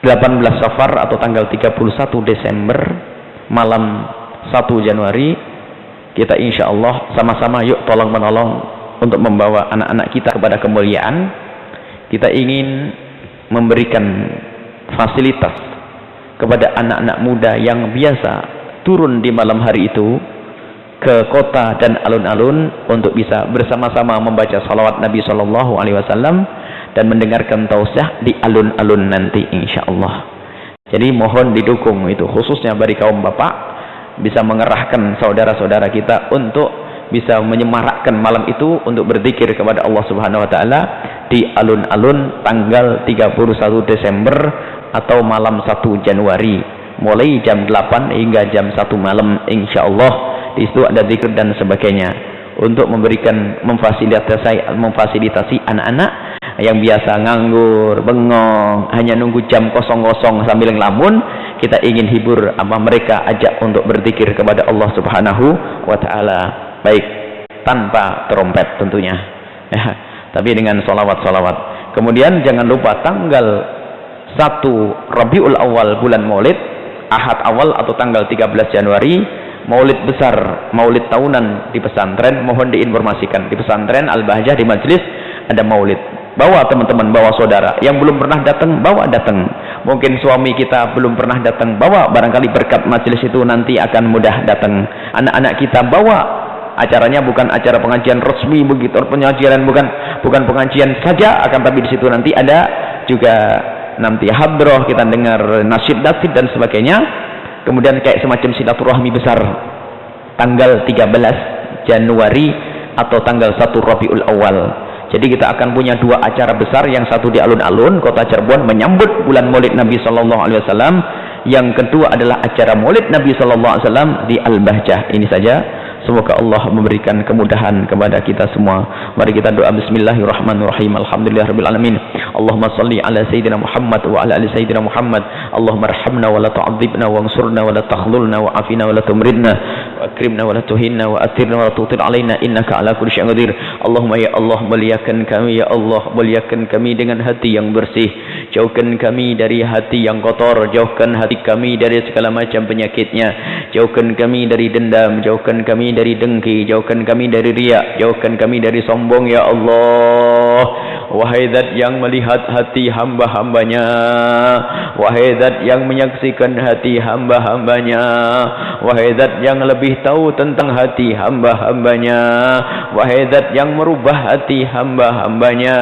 18 Safar atau tanggal 31 Desember malam 1 Januari kita insya Allah sama-sama yuk tolong menolong untuk membawa anak-anak kita kepada kemuliaan. Kita ingin memberikan fasilitas kepada anak-anak muda yang biasa turun di malam hari itu ke kota dan alun-alun untuk bisa bersama-sama membaca salawat Nabi Shallallahu Alaihi Wasallam dan mendengarkan tausiah di alun-alun nanti insya Allah. Jadi mohon didukung itu, khususnya bagi kaum bapak bisa mengerahkan saudara-saudara kita untuk bisa menyemarakkan malam itu untuk berzikir kepada Allah Subhanahu Wa Taala di alun-alun tanggal 31 Desember atau malam 1 Januari mulai jam 8 hingga jam 1 malam insya Allah. Di situ ada zikir dan sebagainya untuk memberikan memfasilitasi anak-anak yang biasa nganggur, bengong, hanya nunggu jam kosong-kosong sambil ngelamun. Kita ingin hibur mereka, ajak untuk berzikir kepada Allah Subhanahu wa taala. Baik, tanpa trompet tentunya ya, tapi dengan solawat-solawat. Kemudian jangan lupa tanggal 1 Rabiul Awal bulan Maulid, Ahad awal atau tanggal 13 Januari, Maulid besar, Maulid tahunan di pesantren. Mohon diinformasikan, di pesantren Al-Bahjah di majelis ada Maulid. Bawa teman-teman, bawa saudara. Yang belum pernah datang, bawa datang. Mungkin suami kita belum pernah datang, bawa. Barangkali berkat majelis itu nanti akan mudah datang. Anak-anak kita bawa. Acaranya bukan acara pengajian resmi begitu, pengajian bukan pengajian saja, akan tapi di situ nanti ada juga nanti hadroh, kita dengar nasyid-nasyid dan sebagainya. Kemudian kayak semacam silaturahmi besar tanggal 13 Januari atau tanggal 1 Rabiul Awal. Jadi kita akan punya 2 acara besar, yang satu di alun-alun kota Cirebon menyambut bulan Maulid Nabi Sallallahu Alaihi Wasallam, yang kedua adalah acara Maulid Nabi Sallallahu Alaihi Wasallam di Al-Bahjah. Ini saja. Semoga Allah memberikan kemudahan kepada kita semua. Mari kita doa. Bismillahirrahmanirrahim. Alhamdulillahirabbil alamin. Allahumma shalli ala sayyidina Muhammad wa ala ali sayyidina Muhammad. Allahumma arhamna wa la tu'adzibna wansurna wa la takhlulna wa afina wa la tumridna wa akrimna wa la tuhinna wa atirna wa la tutil alaina innaka ala kulli syai'in qadir. Allahumma ya Allah, muliakan kami ya Allah, muliakan kami dengan hati yang bersih. Jauhkan kami dari hati yang kotor, jauhkan hati kami dari segala macam penyakitnya. Jauhkan kami dari dendam, jauhkan kami dari dengki, jauhkan kami dari riya, jauhkan kami dari sombong ya Allah. Wahai Zat yang melihat hati hamba-hambanya, wahai Zat yang menyaksikan hati hamba-hambanya, wahai Zat yang lebih tahu tentang hati hamba-hambanya, wahai Zat yang merubah hati hamba-hambanya,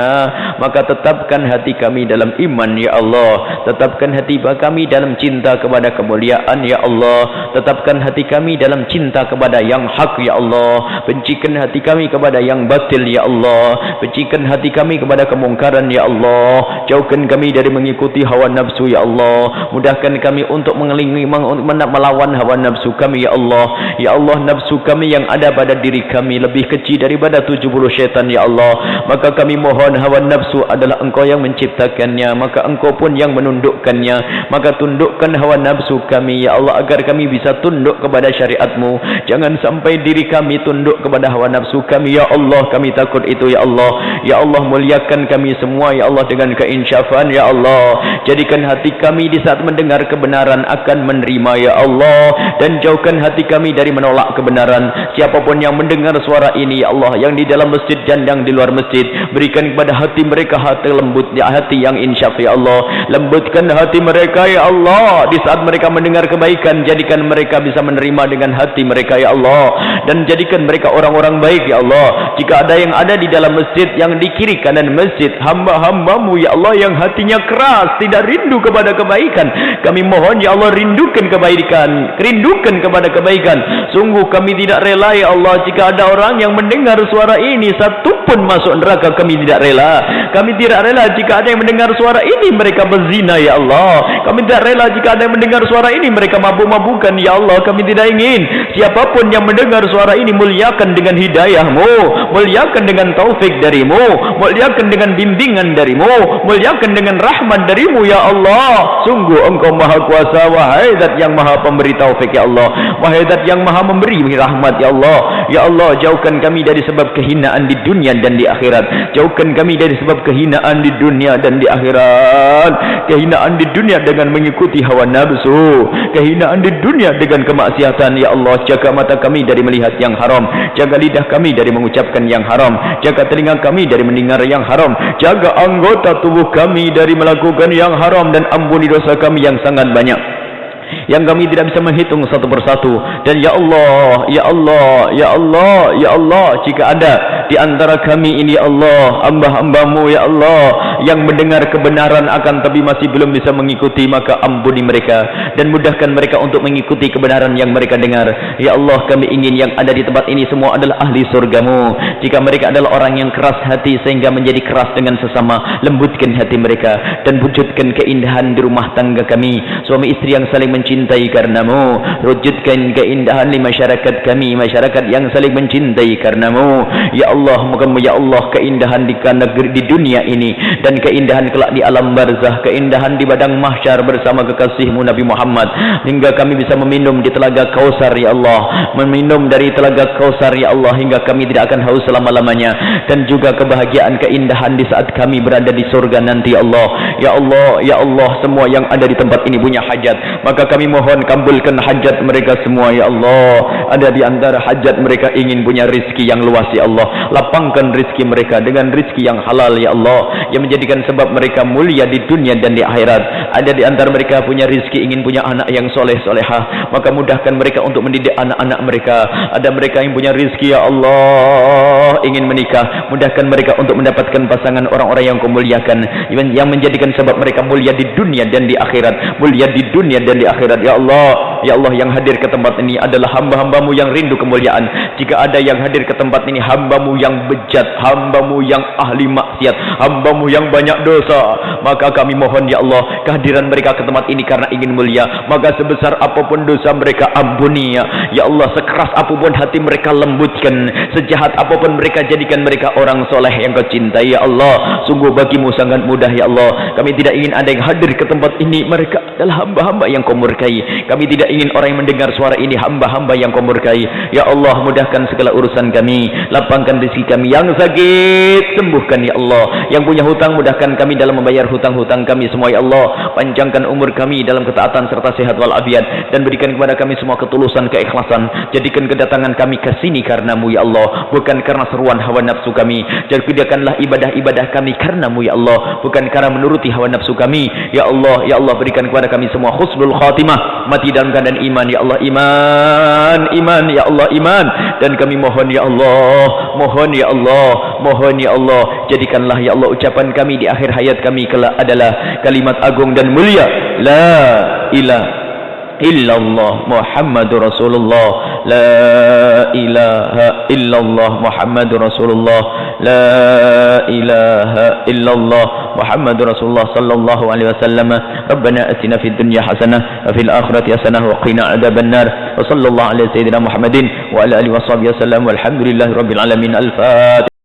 maka tetapkan hati kami dalam iman ya Allah, tetapkan hati kami dalam cinta kepada kemuliaan ya Allah, tetapkan hati kami dalam cinta kepada yang hak ya Allah, bencikan hati kami kepada yang batil ya Allah, bencikan hati kami kepada kemungkaran ya Allah, jauhkan kami dari mengikuti hawa nafsu ya Allah, mudahkan kami untuk melawan hawa nafsu kami ya Allah. Ya Allah, nafsu kami yang ada pada diri kami lebih kecil daripada 70 syaitan ya Allah, maka kami mohon, hawa nafsu adalah Engkau yang menciptakannya, maka Engkau pun yang menundukkannya, maka tundukkan hawa nafsu kami ya Allah, agar kami bisa tunduk kepada syariat-Mu. Jangan sampai diri kami tunduk kepada hawa nafsu kami ya Allah, kami takut itu ya Allah. Ya Allah, muliakan kami semua ya Allah dengan keinsyafan ya Allah. Jadikan hati kami di saat mendengar kebenaran akan menerima ya Allah, dan jauhkan hati kami dari menolak kebenaran. Siapapun yang mendengar suara ini ya Allah, yang di dalam masjid dan yang di luar masjid, berikan kepada hati mereka hati lembut ya, hati yang insyaf ya Allah. Lembutkan hati mereka ya Allah di saat mereka mendengar kebaikan, jadikan mereka bisa menerima dengan hati mereka ya Allah, dan jadikan mereka orang-orang baik ya Allah. Jika ada yang ada di dalam masjid, yang di kiri kanan masjid, hamba-Hambamu ya Allah yang hatinya keras, tidak rindu kepada kebaikan, kami mohon ya Allah, rindukan kebaikan, rindukan kepada kebaikan. Sungguh kami tidak rela ya Allah jika ada orang yang mendengar suara ini satu pun masuk neraka. Kami tidak rela. Kami tidak rela jika ada yang mendengar suara ini mereka berzina ya Allah. Kami tidak rela jika ada yang mendengar suara ini mereka mabuk-mabukan ya Allah. Kami tidak ingin siapapun yang mendengar suara ini, muliakan dengan hidayah-Mu, muliakan dengan taufik dari-Mu, muliakan dengan bimbingan dari-Mu, muliakan dengan rahmat dari-Mu ya Allah. Sungguh Engkau maha kuasa, wahai Zat yang maha pemberi taufik ya Allah, wahai Zat yang maha memberi rahmat ya Allah. Ya Allah, jauhkan kami dari sebab kehinaan di dunia dan di akhirat. Jauhkan kami dari sebab kehinaan di dunia dan di akhirat. Kehinaan di dunia dengan mengikuti hawa nafsu, kehinaan di dunia dengan kemaksiatan ya Allah. Jaga mata kami dari melihat yang haram, jaga lidah kami dari mengucapkan yang haram, jaga telinga kami dari mendengar yang haram, jaga anggota tubuh kami dari melakukan yang haram, dan ampuni dosa kami yang sangat banyak yang kami tidak bisa menghitung satu persatu. Dan ya Allah, ya Allah, ya Allah, ya Allah, jika ada di antara kami ini ya Allah, hamba-Hamba-Mu ya Allah yang mendengar kebenaran akan tapi masih belum bisa mengikuti, maka ampuni mereka dan mudahkan mereka untuk mengikuti kebenaran yang mereka dengar. Ya Allah, kami ingin yang ada di tempat ini semua adalah ahli surga-Mu. Jika mereka adalah orang yang keras hati sehingga menjadi keras dengan sesama, lembutkan hati mereka dan wujudkan keindahan di rumah tangga kami, suami istri yang saling mencintai karenamu. Wujudkan keindahan di masyarakat kami, masyarakat yang saling mencintai karenamu. Ya Allah, moga-moga ya Allah keindahan di negeri di dunia ini dan keindahan kelak di alam barzah, keindahan di padang mahsyar bersama kekasihmu Nabi Muhammad, hingga kami bisa meminum di telaga Kausar ya Allah, meminum dari telaga Kausar ya Allah, hingga kami tidak akan haus selama-lamanya, dan juga kebahagiaan keindahan di saat kami berada di surga nanti ya Allah. Ya Allah, ya Allah, semua yang ada di tempat ini punya hajat, maka kami mohon kabulkan hajat mereka semua ya Allah. Ada di antara hajat mereka ingin punya rizki yang luas ya Allah, lapangkan rizki mereka dengan rizki yang halal ya Allah, yang menjadikan sebab mereka mulia di dunia dan di akhirat. Ada di antara mereka punya rizki ingin punya anak yang soleh solehah, maka mudahkan mereka untuk mendidik anak-anak mereka. Ada mereka yang punya rizki ya Allah ingin menikah, mudahkan mereka untuk mendapatkan pasangan orang-orang yang kau muliakan, yang menjadikan sebab mereka mulia di dunia dan di akhirat, mulia di dunia dan di akhirat ya Allah. Ya Allah, yang hadir ke tempat ini adalah hamba-hambamu yang rindu kemuliaan. Jika ada yang hadir ke tempat ini hambamu yang bejat, hambamu yang ahli maksiat, hambamu yang banyak dosa, maka kami mohon ya Allah kehadiran mereka ke tempat ini karena ingin mulia, maka sebesar apapun dosa mereka ampuni ya Allah. Sekeras apapun hati mereka lembutkan, sejahat apapun mereka jadikan mereka orang soleh yang kau cintai ya Allah. Sungguh bagimu sangat mudah ya Allah. Kami tidak ingin ada yang hadir ke tempat ini, mereka adalah hamba-hamba yang kau murkai. Kami tidak ingin orang yang mendengar suara ini hamba-hamba yang kau murkai ya Allah. Mudahkan segala urusan kami, lapangkan rezeki kami. Yang sakit sembuhkan ya Allah, yang punya hutang mudahkan kami dalam membayar hutang-hutang kami semua ya Allah. Panjangkan umur kami dalam ketaatan serta sehat walafiat, dan berikan kepada kami semua ketulusan, keikhlasan. Jadikan kedatangan kami ke sini karenamu ya Allah, bukan karena seruan hawa nafsu kami. Jadikanlah ibadah-ibadah kami karenamu ya Allah, bukan karena menuruti hawa nafsu kami ya Allah. Ya Allah, berikan kepada kami semua husnul khatimah, mati dalam keadaan iman ya Allah. Iman ya Allah, iman. Dan kami mohon ya Allah, mohon ya Allah, mohon ya Allah, jadikanlah ya Allah ucapan kami di akhir hayat kami kelak adalah kalimat agung dan mulia, la ilaha illallah Muhammadur Rasulullah, la ilaha illallah Muhammadur Rasulullah, la ilaha illallah Muhammadur Rasulullah sallallahu alaihi wasallam. Rabbana atina fid dunya hasanah wa fil akhirati hasanah wa qina adzabannar. Wa sallallahu alaihi sayyidina Muhammadin wa ala alihi washabihi wasallam. Walhamdulillahirabbil alamin. Al-Fatihah.